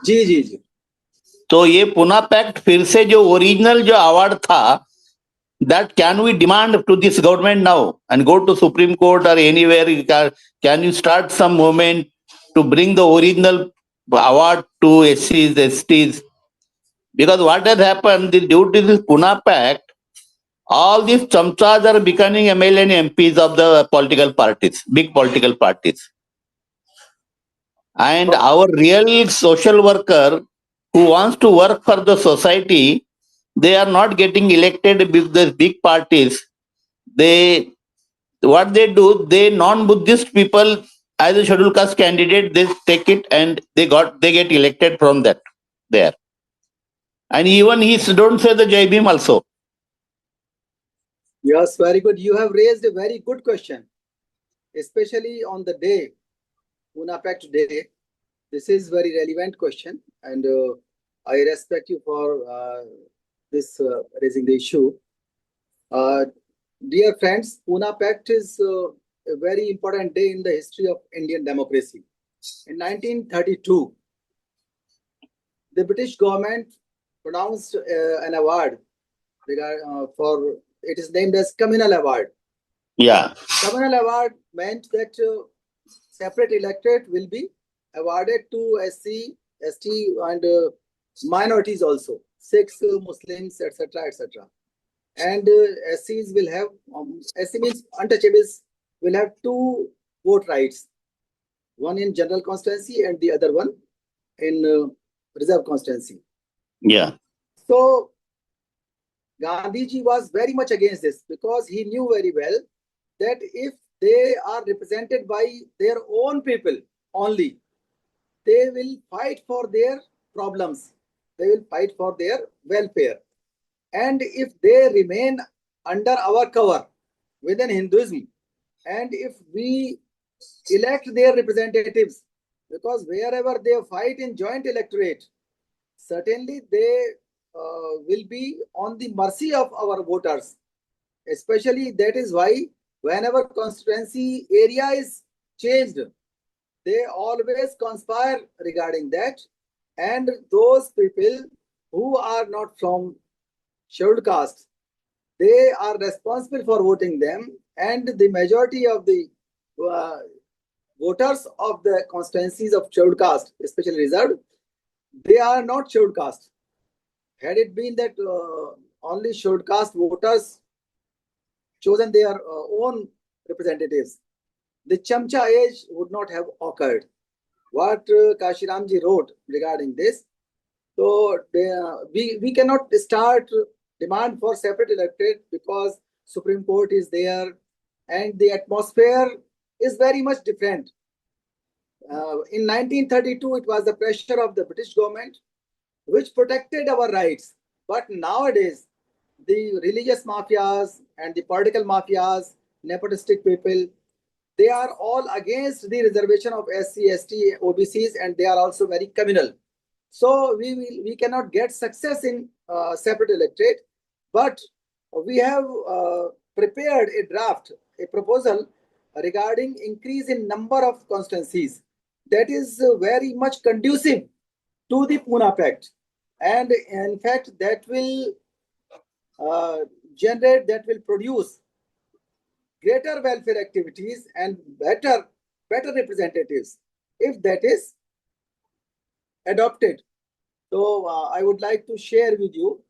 जी जी जी। तो ये पुना पैक्ट फिर से जो ओरिजिनल जो अवार्ड था, that can we demand to this government now and go to Supreme Court or anywhere? Can you start some movement to bring the original award to SCs, STs? Because what has happened, due to this Pune Pact, all these chamchas are becoming MLA and MPs of the political parties, big political parties. And our real social worker who wants to work for the society, they are not getting elected with the big parties. They what they do, they non-Buddhist people as a scheduled caste candidate, they take it and they get elected from that there. And even he don't say the Jai Bhim also. Yes, very good. You have raised a very good question, especially on the day, Pune Pact Day. This is very relevant question, and I respect you for this raising the issue. Dear friends, Pune Pact is a very important day in the history of Indian democracy. In 1932, the British government pronounced an award for it is named as Communal Award. Yeah. Communal Award meant that separate electorate will be awarded to SC, ST, and minorities also, Sikhs, Muslims, etc., etc. And SCs will have SC means untouchables will have two vote rights, one in general constituency and the other one in reserve constituency. Yeah. So Gandhiji was very much against this because he knew very well that if they are represented by their own people only, they will fight for their problems, they will fight for their welfare. And if they remain under our cover within Hinduism, and if we elect their representatives, because wherever they fight in joint electorate, certainly they will be on the mercy of our voters. Especially that is why whenever constituency area is changed, they always conspire regarding that. And those people who are not from scheduled caste, they are responsible for voting them. And the majority of the uh, voters of the constituencies of scheduled caste, especially reserved, they are not scheduled caste. Had it been that only scheduled caste voters chosen their own representatives, the Chamcha age would not have occurred. What Kashiramji wrote regarding this, so we cannot start demand for separate electorate because Supreme Court is there and the atmosphere is very much different. In 1932, it was the pressure of the British government which protected our rights. But nowadays, the religious mafias and the political mafias, nepotistic people, they are all against the reservation of SC, ST, OBCs, and they are also very communal. So we cannot get success in separate electorate, but we have prepared a draft, a proposal regarding increase in number of constituencies. That is very much conducive to the Pune Pact, and in fact that will uh, that will produce greater welfare activities and better representatives if that is adopted. So I would like to share with you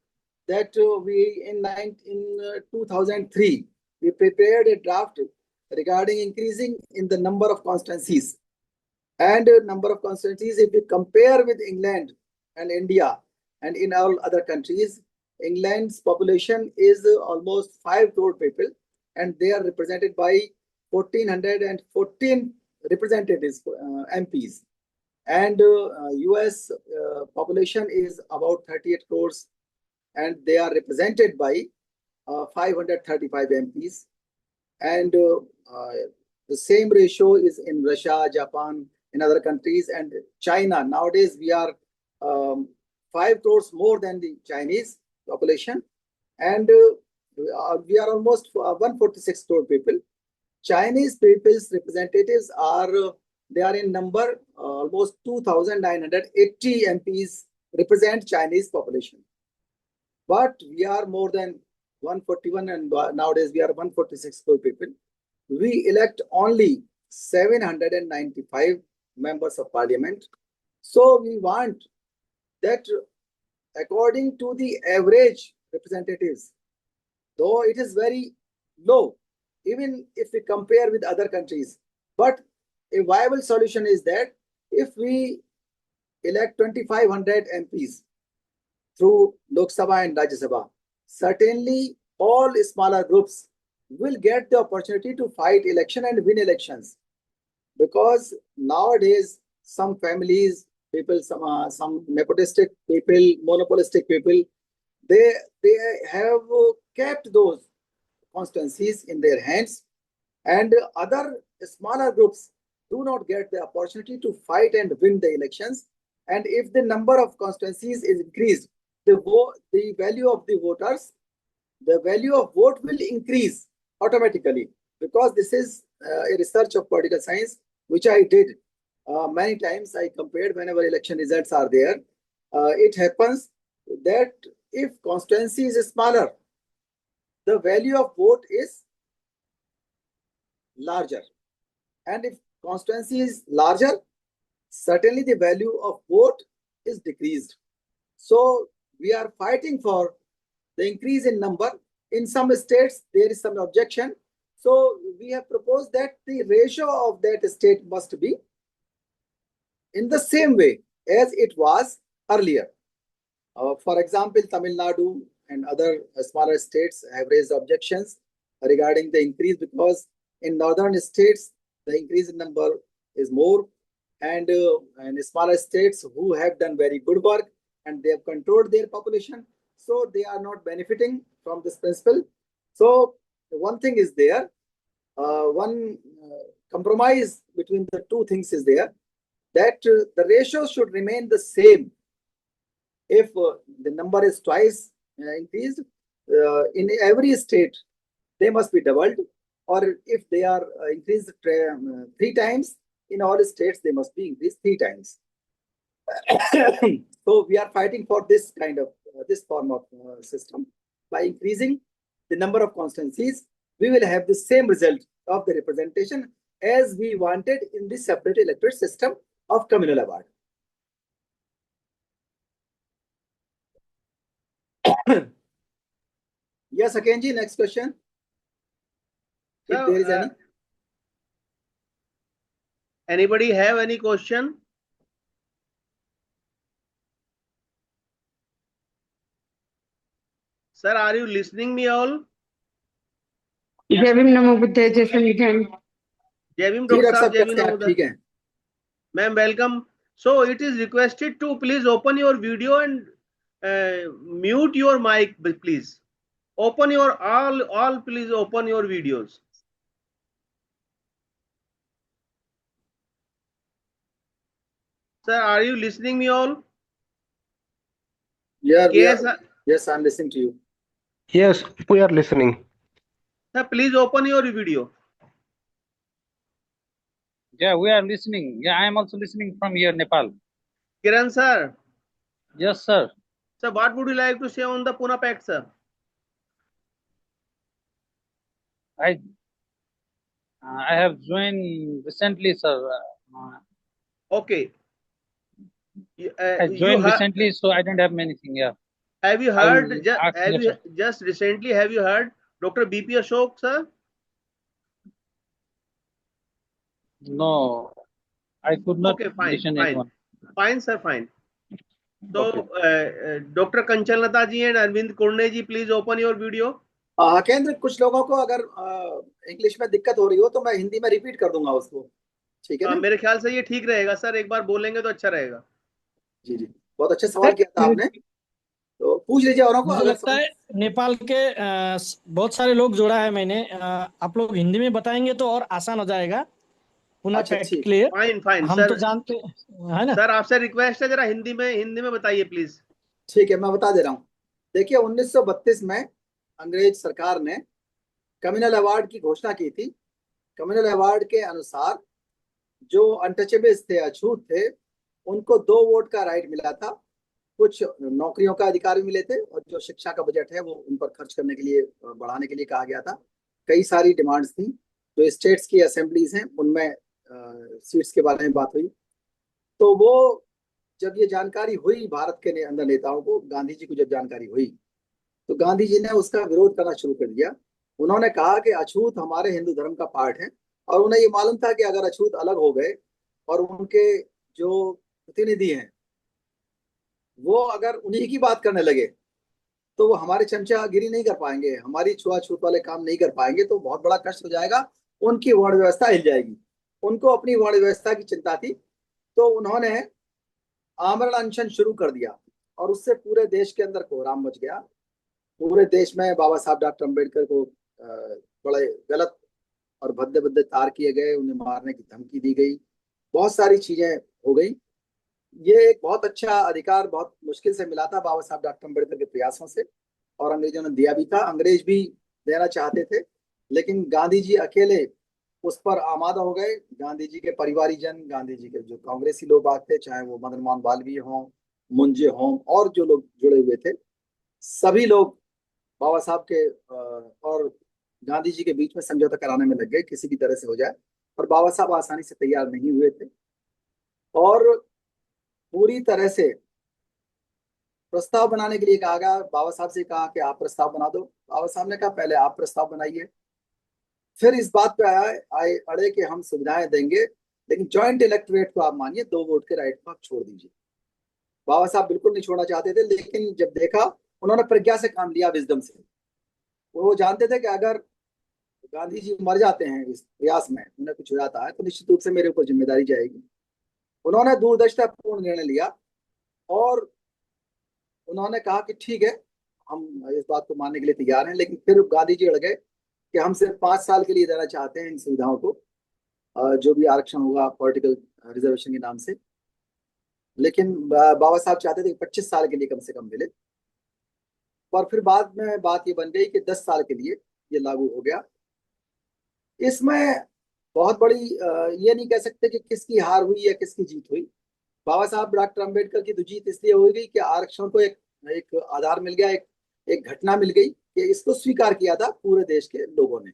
that we in 2003 we prepared a draft regarding increasing in the number of constituencies. And number of constituencies, if we compare with England and India and in all other countries, England's population is almost 5 crore people, and they are represented by 1414 representatives, MPs. And US population is about 38 crores, and they are represented by 535 MPs. And the same ratio is in Russia, Japan, in other countries, and China. Nowadays, we are 5 crores more than the Chinese population, and we are almost 146 crore people. Chinese people's representatives are they are in number almost 2,980 MPs represent Chinese population. But we are more than 141 and nowadays we are 146 crore people. We elect only 795 members of parliament. So we want that according to the average representatives, though it is very low, even if we compare with other countries, but a viable solution is that if we elect 2,500 MPs through Lok Sabha and Rajya Sabha, certainly all smaller groups will get the opportunity to fight election and win elections. Because nowadays, some families, people, some nepotistic people, monopolistic people, they have kept those constituencies in their hands, and other smaller groups do not get the opportunity to fight and win the elections. And if the number of constituencies is increased, the value of the voters, the value of vote will increase automatically, because this is a research of political science which I did many times. I compared whenever election results are there. It happens that if constituency is smaller, the value of vote is larger, and if constituency is larger, certainly the value of vote is decreased. So we are fighting for the increase in number. In some states, there is some objection. So we have proposed that the ratio of that state must be in the same way as it was earlier. For example, Tamil Nadu and other smaller states have raised objections regarding the increase, because in northern states, the increase in number is more, and smaller states who have done very good work and they have controlled their population, so they are not benefiting from this principle. So one thing is there, one compromise between the two things is there, that the ratio should remain the same. If the number is twice increased, in every state, they must be doubled. Or if they are increased 3 times, in all states, they must be increased 3 times. So we are fighting for this kind of, this form of system. By increasing the number of constituencies, we will have the same result of the representation as we wanted in the separate electorate system of communal award. Yes, Akenji, next question. If Sir, there is any. Anybody have any question? Sir, are you listening me all? जय भीम नमो बुद्धाय जय संविधान Jai Bhim, जी, Dr. Doctor Sahab, साहब Jai कैसे हैं Bhim, आप? ठीक है. Ma'am, welcome. So it is requested to please open your video and mute your mic, please. Open your all please open your videos. Sir, are you listening me all? Yeah, Yes, yes, I'm listening to you. Yes, we are listening. sir, please open your video. Yeah, we are listening. Yeah, I am also listening from here, Nepal. Kiran sir. Yes, sir. Sir, what would you like to say on the Pune Pact, sir? I have joined recently, sir. Okay. I joined recently, so I don't have anything. Yeah. Have you heard? will Just, ask have you later. just recently? Have you heard Dr. BP Ashok, sir? No, I could not Okay, fine, listen fine. anyone. Fine, sir, fine. So, Okay. Dr. Kanchal Lata ji and Arvind Kurne ji, please open your video. केंद्र, कुछ लोगों को अगर English में दिक्कत हो रही हो तो मैं हिंदी में रिपीट कर दूंगा उसको. ठीक है ना? मेरे ख्याल से ये ठीक रहेगा सर, एक बार बोलेंगे तो अच्छा रहेगा. जी जी, बहुत अच्छा सवाल किया था आपने, तो पूछ लीजिए औरों को. मुझे लगता है नेपाल के बहुत सारे लोग जोड़ा है मैंने. आप लोग हिंदी में बताएंगे तो और आसान हो जाएगा. पुनः क्लियर. फाइन फाइन हम सर, तो जानते है ना सर. आपसे रिक्वेस्ट है, जरा हिंदी में बताइए प्लीज. ठीक है, मैं बता दे रहा हूँ. देखिए, 1932 में अंग्रेज सरकार ने कम्युनल अवार्ड की घोषणा की थी. कम्युनल अवार्ड के अनुसार जो अनटचेबल्स थे, अछूत थे, उनको 2 वोट का राइट मिला था। कुछ नौकरियों का अधिकार भी मिले थे, और जो शिक्षा का बजट है वो उन पर खर्च करने के लिए, बढ़ाने के लिए कहा गया था। कई सारी डिमांड्स थी। जो स्टेट्स की असेंबलीज हैं उनमें सीट्स के बारे में बात हुई। तो वो जब ये जानकारी हुई भारत के अंदर नेताओं को, गांधी जी को जब जानकारी हुई, तो गांधी जी ने उसका विरोध करना शुरू कर दिया। उन्होंने कहा कि अछूत हमारे हिंदू धर्म का पार्ट है, और उन्हें ये मालूम था कि अगर अछूत अलग हो गए और उनके जो प्रतिनिधि हैं वो अगर उन्हीं की बात करने लगे, तो वो हमारे चमचागिरी नहीं कर पाएंगे, हमारी छुआछूत वाले काम नहीं कर पाएंगे, तो बहुत बड़ा कष्ट हो जाएगा, उनकी वर्ण व्यवस्था हिल जाएगी। उनको अपनी वर्ण व्यवस्था की चिंता थी, तो उन्होंने आमरण अनशन शुरू कर दिया, और उससे पूरे देश के अंदर कोहराम मच गया। पूरे देश में बाबा साहब डॉक्टर अम्बेडकर को बड़े गलत और भद्दे भद्दे तार किए गए, उन्हें मारने की धमकी दी गई, बहुत सारी चीजें हो गई। ये एक बहुत अच्छा अधिकार बहुत मुश्किल से मिला था बाबा साहब डॉक्टर अम्बेडकर के प्रयासों से, और अंग्रेजों ने दिया भी था। अंग्रेज भी देना चाहते थे, लेकिन गांधी जी अकेले उस पर आमादा हो गए। गांधी जी के परिवारी जन, गांधी जी के जो कांग्रेसी लोग बाग थे, चाहे वो मदन मोहन मालवीय हों, मुंजे हों, और जो लोग जुड़े हुए थे, सभी लोग बाबा साहब के और गांधी जी के बीच में समझौता कराने में लग गए, किसी भी तरह से हो जाए। और बाबा साहब आसानी से तैयार नहीं हुए थे, और पूरी तरह से प्रस्ताव बनाने के लिए कहा गया। बाबा साहब से कहा कि आप प्रस्ताव बना दो। बाबा साहब ने कहा पहले आप प्रस्ताव बनाइए। फिर इस बात पे आए अड़े कि हम सुविधाएं देंगे, लेकिन जॉइंट इलेक्टोरेट को आप मानिए, 2 वोट के राइट को आप छोड़ दीजिए। बाबा साहब बिल्कुल नहीं छोड़ना चाहते थे, लेकिन जब देखा, उन्होंने प्रज्ञा से काम लिया, विजडम से। वो जानते थे कि अगर गांधी जी मर जाते हैं इस प्रयास में, उन्हें कुछ हो जाता है, तो निश्चित रूप से मेरे ऊपर जिम्मेदारी जाएगी। उन्होंने दूरदर्शितापूर्ण निर्णय लिया, और उन्होंने कहा कि ठीक है, हम इस बात को मानने के लिए तैयार हैं। लेकिन फिर गांधी जी अड़ गए कि हम सिर्फ 5 साल के लिए देना चाहते हैं इन सुविधाओं को, जो भी आरक्षण होगा पॉलिटिकल रिजर्वेशन के नाम से। लेकिन बाबा साहब चाहते थे कि 25 साल के लिए कम से कम मिले। पर फिर बाद में बात ये बन गई कि 10 साल के लिए ये लागू हो गया। इसमें बहुत बड़ी ये नहीं कह सकते कि किसकी हार हुई या किसकी जीत हुई। बाबा साहब डॉक्टर अम्बेडकर की तो जीत इसलिए हो गई कि आरक्षण को एक आधार मिल गया, एक घटना मिल गई कि इसको स्वीकार किया था पूरे देश के लोगों ने।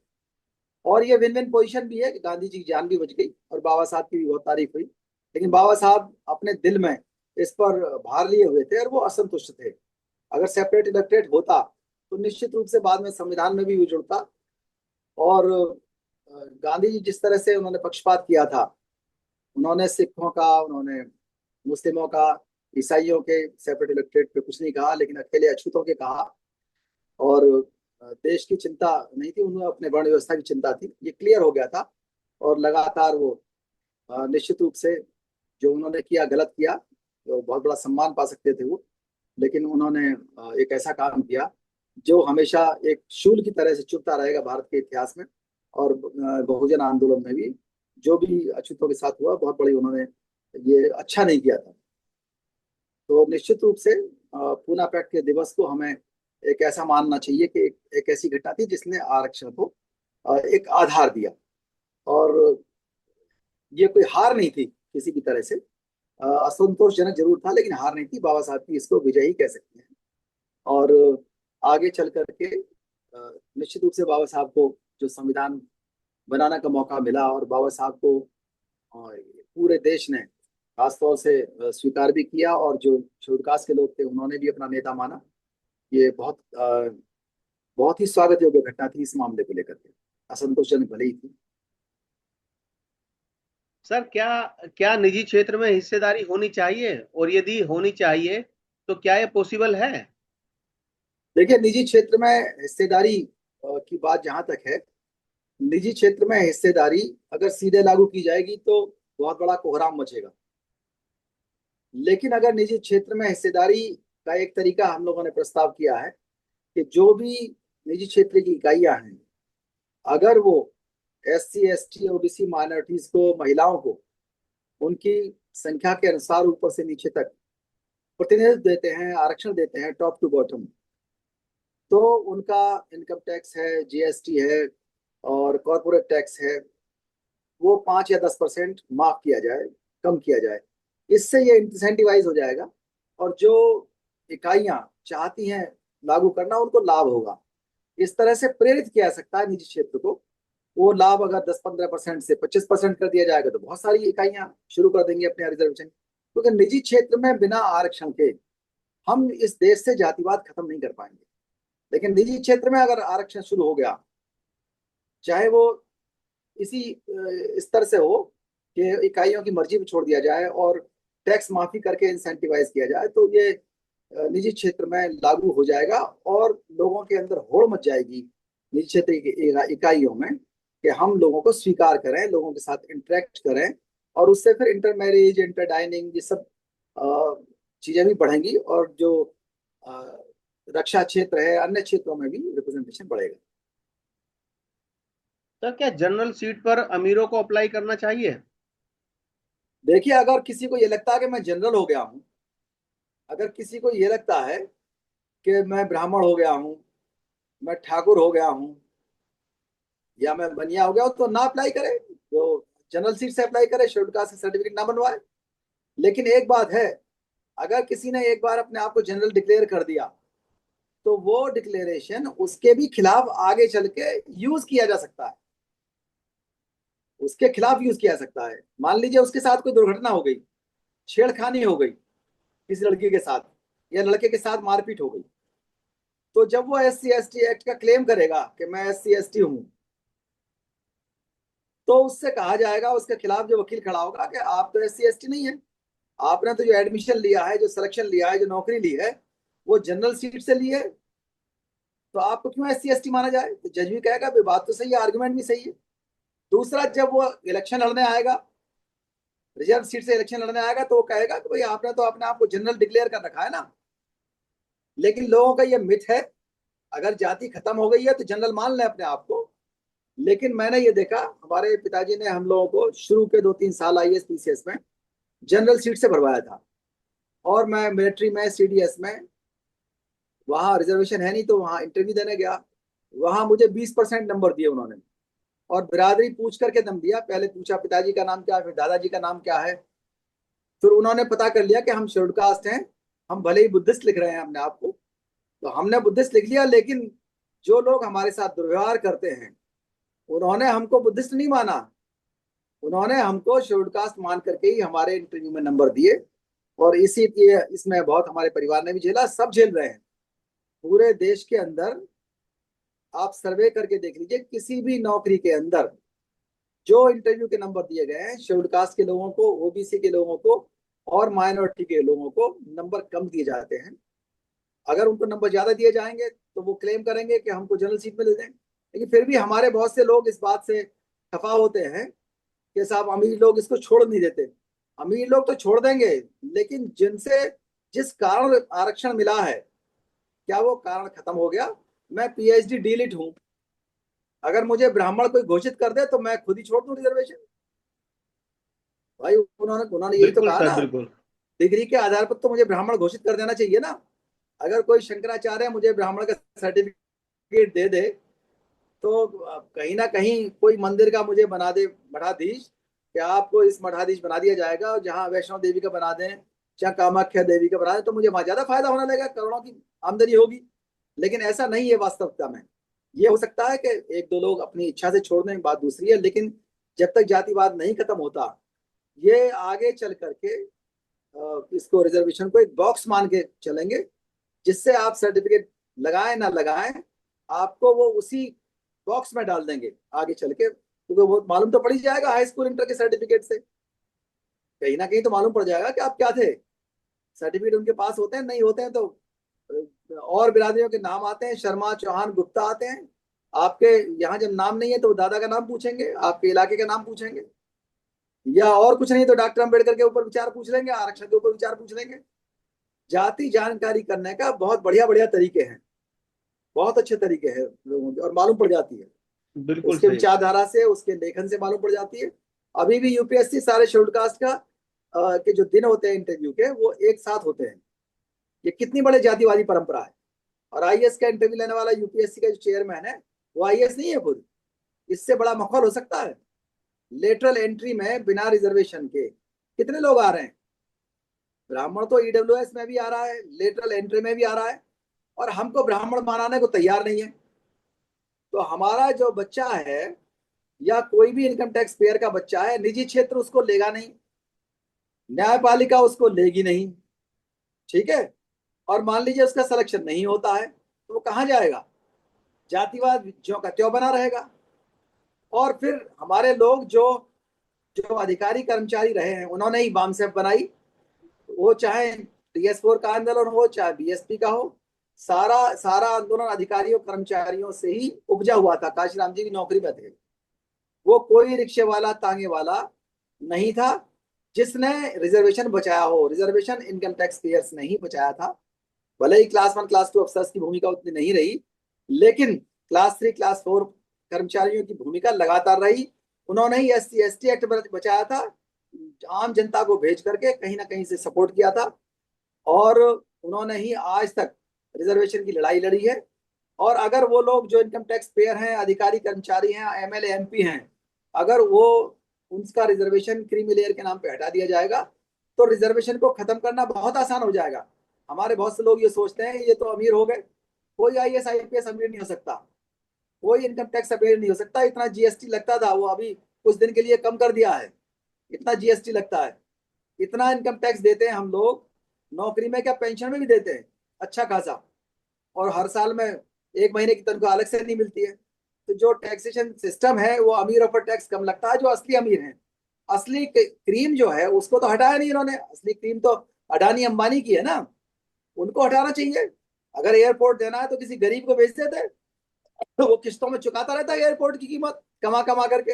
और ये विन विन पोजीशन भी है कि गांधी जी की जान भी बच गई, और बाबा साहब की भी बहुत तारीफ हुई। लेकिन बाबा साहब अपने दिल में इस पर भार लिए हुए थे, और वो असंतुष्ट थे। अगर सेपरेट इलेक्टेड होता तो निश्चित रूप से बाद में संविधान में भी वो जुड़ता। और गांधी जी जिस तरह से उन्होंने पक्षपात किया था, उन्होंने सिखों का, उन्होंने मुस्लिमों का, ईसाइयों के सेपरेट इलेक्टेड पे कुछ नहीं कहा, लेकिन अकेले अछूतों के कहा। और देश की चिंता नहीं थी, उन्हें अपने वर्ण व्यवस्था की चिंता थी, ये क्लियर हो गया था। और लगातार वो निश्चित रूप से जो उन्होंने किया गलत किया, तो बहुत बड़ा सम्मान पा सकते थे वो, लेकिन उन्होंने एक ऐसा काम किया जो हमेशा एक शूल की तरह से चुभता रहेगा भारत के इतिहास में। और बहुजन आंदोलन में भी जो भी अछूतों के साथ हुआ, बहुत बड़ी उन्होंने ये अच्छा नहीं किया था। तो निश्चित रूप से पूना पैक्ट के दिवस को हमें एक ऐसा मानना चाहिए कि एक ऐसी घटना थी जिसने आरक्षण को एक आधार दिया। और ये कोई हार नहीं थी किसी भी तरह से, असंतोषजनक जरूर था, लेकिन हार नहीं थी। बाबा साहब की इसको विजय ही कह सकते हैं। और आगे चल करके निश्चित रूप से बाबा साहब को जो संविधान बनाने का मौका मिला, और बाबा साहब को पूरे देश ने खासतौर से स्वीकार भी किया, और जो छोड़कास्ट के लोग थे उन्होंने भी अपना नेता माना। ये बहुत ही स्वागत योग्य घटना थी इस मामले को लेकर के, असंतोषजनक भले ही थी। सर, क्या निजी क्षेत्र में हिस्सेदारी होनी चाहिए, और यदि होनी चाहिए तो क्या ये पॉसिबल है? देखिए, निजी क्षेत्र में हिस्सेदारी की बात जहां तक है, निजी क्षेत्र में हिस्सेदारी अगर सीधे लागू की जाएगी तो बहुत बड़ा कोहराम मचेगा। लेकिन अगर निजी क्षेत्र में हिस्सेदारी का एक तरीका हम लोगों ने प्रस्ताव किया है कि जो भी निजी क्षेत्र की इकाइयां हैं, अगर वो SC ST OBC माइनॉरिटीज को, महिलाओं को उनकी संख्या के अनुसार ऊपर से नीचे तक प्रतिनिधित्व देते हैं, आरक्षण देते हैं, टॉप टू बॉटम, तो उनका इनकम टैक्स है, GST है, और कॉरपोरेट टैक्स है, वो 5 या 10% माफ किया जाए, कम किया जाए। इससे ये इंसेंटिवाइज हो जाएगा और जो इकाइयां चाहती हैं लागू करना उनको लाभ होगा। इस तरह से प्रेरित किया जा सकता है निजी क्षेत्र को। वो लाभ अगर 10-15% से 25% कर दिया जाएगा तो बहुत सारी इकाइयां शुरू कर देंगी अपने रिजर्वेशन। क्योंकि निजी क्षेत्र में बिना आरक्षण के हम इस देश से जातिवाद खत्म नहीं कर पाएंगे। लेकिन निजी क्षेत्र में अगर आरक्षण शुरू हो गया, चाहे वो इसी स्तर से हो कि इकाइयों की मर्जी पर छोड़ दिया जाए और टैक्स माफी करके इंसेंटिवाइज किया जाए, तो ये निजी क्षेत्र में लागू हो जाएगा और लोगों के अंदर होड़ मच जाएगी निजी क्षेत्र की इकाइयों में कि हम लोगों को स्वीकार करें, लोगों के साथ इंटरेक्ट करें, और उससे फिर इंटर मैरिज, इंटर डाइनिंग, ये सब चीजें भी बढ़ेंगी और जो रक्षा क्षेत्र है, अन्य क्षेत्रों में भी रिप्रेजेंटेशन बढ़ेगा। तो क्या जनरल सीट पर अमीरों को अप्लाई करना चाहिए? देखिए, अगर किसी को ये लगता है कि मैं जनरल हो गया हूं, अगर किसी को ये लगता है कि मैं ब्राह्मण हो गया हूं, मैं ठाकुर हो गया हूं, या मैं बनिया हो गया हूं, तो ना अप्लाई करे, तो जनरल सीट से अप्लाई करे, शेड्यूल कास्ट सर्टिफिकेट ना बनवाए। लेकिन एक बात है, अगर किसी ने एक बार अपने आप को जनरल डिक्लेयर कर दिया तो वो डिक्लेरेशन उसके भी खिलाफ आगे चल के यूज किया जा सकता है, उसके खिलाफ यूज किया जा सकता है। मान लीजिए उसके साथ कोई दुर्घटना हो गई, छेड़खानी हो गई किसी लड़की के साथ या लड़के के साथ मारपीट हो गई, तो जब वो SC/ST एक्ट का क्लेम करेगा कि मैं SC/ST हूं, तो उससे कहा जाएगा, उसके खिलाफ जो वकील खड़ा होगा कि आप तो SC/ST नहीं है, आपने तो जो एडमिशन लिया है, जो सिलेक्शन लिया है, जो नौकरी ली है, वो जनरल सीट से ली है, तो आपको क्यों SC/ST माना जाए? तो जज भी कहेगा भाई बात तो सही है, आर्गुमेंट भी सही है। दूसरा, जब वो इलेक्शन लड़ने आएगा, रिजर्व सीट से इलेक्शन लड़ने आएगा, तो वो कहेगा कि भाई आपने तो अपने आप को जनरल डिक्लेयर कर रखा है ना। लेकिन लोगों का ये मिथ है, अगर जाति खत्म हो गई है तो जनरल मान लें अपने आप को। लेकिन मैंने ये देखा, हमारे पिताजी ने हम लोगों को शुरू के 2-3 साल IAS PCS में जनरल सीट से भरवाया था, और मैं मिलिट्री में, CDS में, वहां रिजर्वेशन है नहीं तो वहां इंटरव्यू देने गया, वहां मुझे 20% नंबर दिए उन्होंने, और बिरादरी पूछ करके दम दिया। पहले पूछा पिताजी का नाम क्या है, फिर दादाजी का नाम क्या है, फिर उन्होंने पता कर लिया कि हम शेड्यूल कास्ट हैं, हम भले ही बुद्धिस्ट लिख रहे हैं अपने आप को, तो हमने बुद्धिस्ट लिख लिया। लेकिन जो लोग हमारे साथ दुर्व्यवहार करते हैं उन्होंने हमको बुद्धिस्ट नहीं माना, उन्होंने हमको शेड्यूल कास्ट मान करके ही हमारे इंटरव्यू में नंबर दिए, और इसमें बहुत हमारे परिवार ने भी झेला, सब झेल रहे हैं। पूरे देश के अंदर आप सर्वे करके देख लीजिए, किसी भी नौकरी के अंदर जो इंटरव्यू के नंबर दिए गए हैं, शेड्यूल कास्ट के लोगों को, OBC के लोगों को और माइनॉरिटी के लोगों को नंबर कम दिए जाते हैं। अगर उनको नंबर ज्यादा दिए जाएंगे तो वो क्लेम करेंगे कि हमको जनरल सीट में दे दें। लेकिन फिर भी हमारे बहुत से लोग इस बात से खफा होते हैं कि साहब अमीर लोग इसको छोड़ नहीं देते। अमीर लोग तो छोड़ देंगे, लेकिन जिनसे जिस कारण आरक्षण मिला है, क्या वो कारण खत्म हो गया? मैं PhD डीलिट हूं, अगर मुझे ब्राह्मण कोई घोषित कर दे तो मैं खुद ही छोड़ दूं रिजर्वेशन? भाई उन्होंने यही तो बिल्कुल कहा सर, ना, बिल्कुल। डिग्री के आधार पर तो मुझे ब्राह्मण घोषित कर देना चाहिए ना। अगर कोई शंकराचार्य मुझे ब्राह्मण का सर्टिफिकेट दे दे, तो कहीं ना कहीं कोई मंदिर का मुझे बना दे मठाधीश, कि आपको इस मठाधीश बना दिया जाएगा, और जहाँ वैष्णो देवी का बना दें, चाहे कामाख्या देवी का बना दें, तो मुझे वहां ज्यादा फायदा होने लगेगा, करोड़ों की आमदनी होगी। लेकिन ऐसा नहीं है वास्तविकता में। ये हो सकता है कि 1-2 लोग अपनी इच्छा से छोड़ दें, बात दूसरी है, लेकिन जब तक जातिवाद नहीं खत्म होता, ये आगे चल करके इसको, रिजर्वेशन को एक बॉक्स मान के चलेंगे, जिससे आप सर्टिफिकेट लगाएं ना लगाएं, आपको वो उसी बॉक्स में डाल देंगे आगे चल के। क्योंकि वो मालूम तो पड़ ही जाएगा हाई स्कूल इंटर के सर्टिफिकेट से, कहीं ना कहीं तो मालूम पड़ जाएगा कि आप क्या थे। सर्टिफिकेट उनके पास होते हैं, नहीं होते हैं तो और बिरादरियों के नाम आते हैं, शर्मा, चौहान, गुप्ता आते हैं। आपके यहाँ जब नाम नहीं है तो दादा का नाम पूछेंगे, आपके इलाके का नाम पूछेंगे, या और कुछ नहीं तो डॉक्टर अम्बेडकर के ऊपर विचार पूछ लेंगे, आरक्षण के ऊपर विचार पूछ लेंगे। जाति जानकारी करने का बहुत बढ़िया बढ़िया तरीके हैं, बहुत अच्छे तरीके हैं लोगों के, और मालूम पड़ जाती है बिल्कुल उसके सही। विचारधारा से, उसके लेखन से मालूम पड़ जाती है। अभी भी UPSC सारे शेड्यूल कास्ट का के जो दिन होते हैं इंटरव्यू के, वो एक साथ होते हैं। ये कितनी बड़ी जातिवादी परंपरा है। और IAS का इंटरव्यू लेने वाला UPSC का जो चेयरमैन है, वो IAS नहीं है खुद। इससे बड़ा माहौल हो सकता है? लेटरल एंट्री में बिना रिजर्वेशन के कितने लोग आ रहे हैं? ब्राह्मण तो ईडब्ल्यूएस में भी आ रहा है, लेटरल एंट्री में भी आ रहा है, और हमको ब्राह्मण बनाने को तैयार नहीं है। तो हमारा जो बच्चा है या कोई भी इनकम टैक्स पेयर का बच्चा है, निजी क्षेत्र उसको लेगा नहीं, न्यायपालिका उसको लेगी नहीं, ठीक है। और मान लीजिए उसका सिलेक्शन नहीं होता है तो वो कहाँ जाएगा? जातिवाद ज्यों का त्यों बना रहेगा। और फिर हमारे लोग जो जो अधिकारी कर्मचारी रहे हैं, उन्होंने ही बामसेफ बनाई, वो चाहे DS4 का आंदोलन हो चाहे BSP का हो, सारा सारा आंदोलन अधिकारियों कर्मचारियों से ही उपजा हुआ था। काशीराम जी भी नौकरी में थे, वो कोई रिक्शे वाला तांगे वाला नहीं था जिसने रिजर्वेशन बचाया हो। रिजर्वेशन इनकम टैक्स पेयर्स ने ही बचाया था। भले ही क्लास 1 क्लास 2 अफसर्स की भूमिका उतनी नहीं रही, लेकिन क्लास 3 क्लास 4 कर्मचारियों की भूमिका लगातार रही। उन्होंने ही SC/ST एक्ट बचाया था, आम जनता को भेज करके कहीं ना कहीं से सपोर्ट किया था, और उन्होंने ही आज तक रिजर्वेशन की लड़ाई लड़ी है। और अगर वो लोग जो इनकम टैक्स पेयर हैं, अधिकारी कर्मचारी हैं, MLA MP हैं, अगर वो उनका रिजर्वेशन क्रीमी लेयर के नाम पे हटा दिया जाएगा तो रिजर्वेशन को खत्म करना बहुत आसान हो जाएगा। हमारे बहुत से लोग ये सोचते हैं ये तो अमीर हो गए, कोई IAS IPS अमीर नहीं हो सकता, कोई इनकम टैक्स अमीर नहीं हो सकता। इतना GST लगता था, वो अभी कुछ दिन के लिए कम कर दिया है। इतना GST लगता है, इतना इनकम टैक्स देते हैं हम लोग, नौकरी में क्या पेंशन में भी देते हैं अच्छा खासा, और हर साल में 1 महीने की तनख्वाह अलग से नहीं मिलती है। तो जो टैक्सेशन सिस्टम है वो अमीरों पर टैक्स कम लगता है, जो असली अमीर हैं। असली क्रीम जो है उसको तो हटाया नहीं इन्होंने, असली क्रीम तो अडानी अंबानी की है ना, उनको हटाना चाहिए। अगर एयरपोर्ट देना है तो किसी गरीब को भेज देते, तो वो किस्तों में चुकाता रहता है एयरपोर्ट की कीमत कमा कमा करके।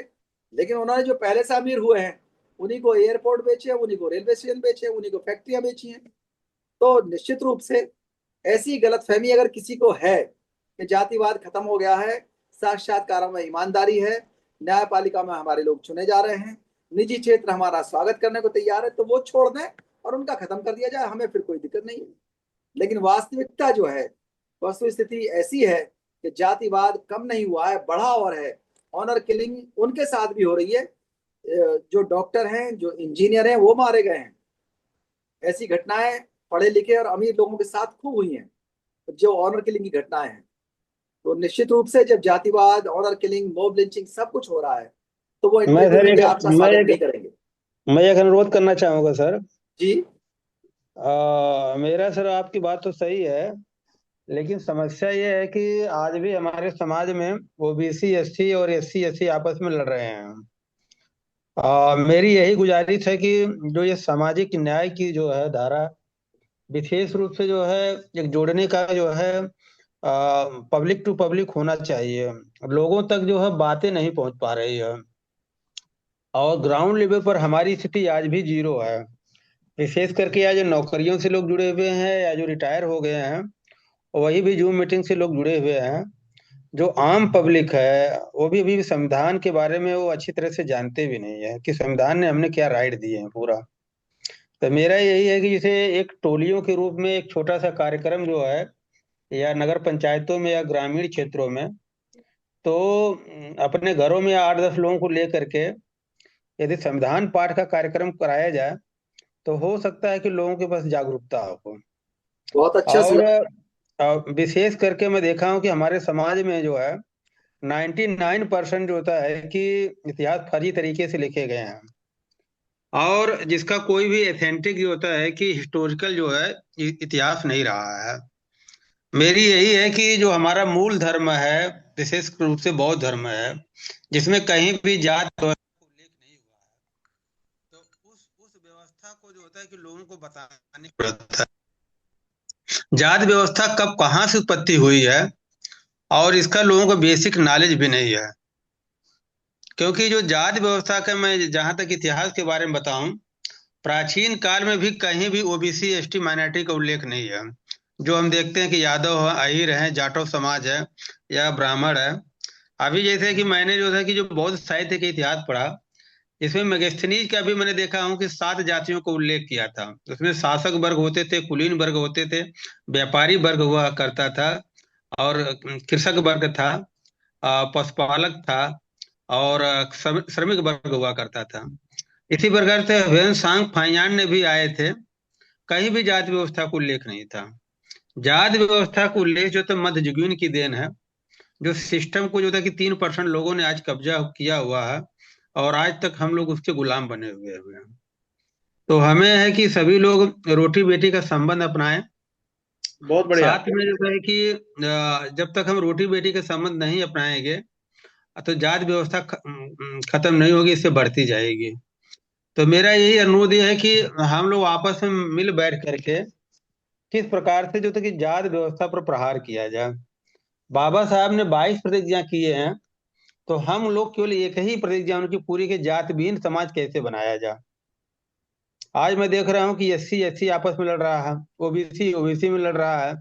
लेकिन उन्होंने जो पहले से अमीर हुए हैं उन्हीं को एयरपोर्ट बेचे, उन्हीं को रेलवे स्टेशन बेचे, उन्हीं को फैक्ट्रियां बेची हैं। तो निश्चित रूप से ऐसी गलतफहमी अगर किसी को है कि जातिवाद खत्म हो गया है, साक्षात्कारों में ईमानदारी है, न्यायपालिका में हमारे लोग चुने जा रहे हैं, निजी क्षेत्र हमारा स्वागत करने को तैयार है, तो वो छोड़ दें और उनका खत्म कर दिया जाए, हमें फिर कोई दिक्कत नहीं है। लेकिन वास्तविकता जो है, वस्तु स्थिति ऐसी है कि जातिवाद कम नहीं हुआ है, बढ़ा और है। ऑनर किलिंग उनके साथ भी हो रही है, जो डॉक्टर हैं, जो इंजीनियर हैं, वो मारे गए हैं। ऐसी घटनाएं पढ़े लिखे और अमीर लोगों के साथ खूब हुई हैं, जो ऑनर किलिंग की घटनाएं हैं। तो निश्चित रूप से जब जातिवाद, ऑनर किलिंग, मॉब लिंचिंग सब कुछ हो रहा है, तो वो मैं सर इंडिविजुअली आपका स्वागत नहीं करेंगे। मैं एक अनुरोध करना चाहूंगा सर जी। मेरा सर, आपकी बात तो सही है, लेकिन समस्या ये है कि आज भी हमारे समाज में OBC SC और SC SC आपस में लड़ रहे हैं। मेरी यही गुजारिश है कि जो ये सामाजिक न्याय की जो है धारा, विशेष रूप से जो है एक जोड़ने का जो है पब्लिक टू पब्लिक होना चाहिए। लोगों तक जो है बातें नहीं पहुंच पा रही है, और ग्राउंड लेवल पर हमारी स्थिति आज भी 0 है। विशेष करके या जो नौकरियों से लोग जुड़े हुए हैं या जो रिटायर हो गए हैं, वही भी जूम मीटिंग से लोग जुड़े हुए हैं। जो आम पब्लिक है वो भी अभी संविधान के बारे में वो अच्छी तरह से जानते भी नहीं है कि संविधान ने हमने क्या राइट दिए हैं पूरा। तो मेरा यही है कि जैसे एक टोलियों के रूप में एक छोटा सा कार्यक्रम जो है, या नगर पंचायतों में या ग्रामीण क्षेत्रों में, तो अपने घरों में 8-10 लोगों को लेकर के यदि संविधान पाठ का कार्यक्रम कराया जाए तो हो सकता है कि लोगों के पास जागरूकता हो। बहुत अच्छा और विशेष करके मैं देखा हूं कि हमारे समाज में जो है 99% जो होता है कि इतिहास फर्जी तरीके से लिखे गए हैं, और जिसका कोई भी एथेंटिक जो होता है कि हिस्टोरिकल जो है इतिहास नहीं रहा है। मेरी यही है कि जो हमारा मूल धर्म है, विशेष रूप से बौद्ध धर्म है, जिसमें कहीं भी जात का उल्लेख नहीं हुआ है, तो उस व्यवस्था को जो होता है कि लोगों को बताने पड़ता है जात व्यवस्था कब कहाँ से उत्पत्ति हुई है, और इसका लोगों को बेसिक नॉलेज भी नहीं है। क्योंकि जो जात व्यवस्था का मैं जहां तक इतिहास के बारे में बताऊं, प्राचीन काल में भी कहीं भी OBC ST माइनॉरिटी का उल्लेख नहीं है। जो हम देखते हैं कि यादव है, अहीर है, जाटव समाज है या ब्राह्मण है। अभी जैसे कि मैंने जो था कि जो बौद्ध साहित्य का इतिहास पढ़ा, इसमें मेगस्थनीज का भी मैंने देखा हूं कि 7 जातियों को उल्लेख किया था। उसमें शासक वर्ग होते थे, कुलीन वर्ग होते थे, व्यापारी वर्ग हुआ करता था, और कृषक वर्ग था, पशुपालक था, और श्रमिक वर्ग हुआ करता था। इसी प्रकार से ह्वेन-सांग फाइयान ने भी आए थे, कहीं भी जाति व्यवस्था को उल्लेख नहीं था। जाति व्यवस्था को उल्लेख जो तो मध्ययुगीन की देन है, जो सिस्टम को जो था कि 3% लोगों ने आज कब्जा किया हुआ है और आज तक हम लोग उसके गुलाम बने हुए हैं। तो हमें है कि सभी लोग रोटी बेटी का संबंध अपनाएं। बहुत बढ़िया। साथ में जो है कि जब तक हम रोटी बेटी का संबंध नहीं अपनाएंगे तो जाति व्यवस्था खत्म नहीं होगी, इससे बढ़ती जाएगी। तो मेरा यही अनुरोध है कि हम लोग आपस में मिल बैठ करके किस प्रकार से जो था कि जाति व्यवस्था पर प्रहार किया जाए। बाबा साहब ने 22 प्रतिज्ञा किए हैं, तो हम लोग केवल एक ही प्रतिज्ञा उनकी पूरी की जाति विहीन समाज कैसे बनाया जाए। आज मैं देख रहा हूँ कि SC आपस में लड़ रहा है, ओबीसी में लड़ रहा है,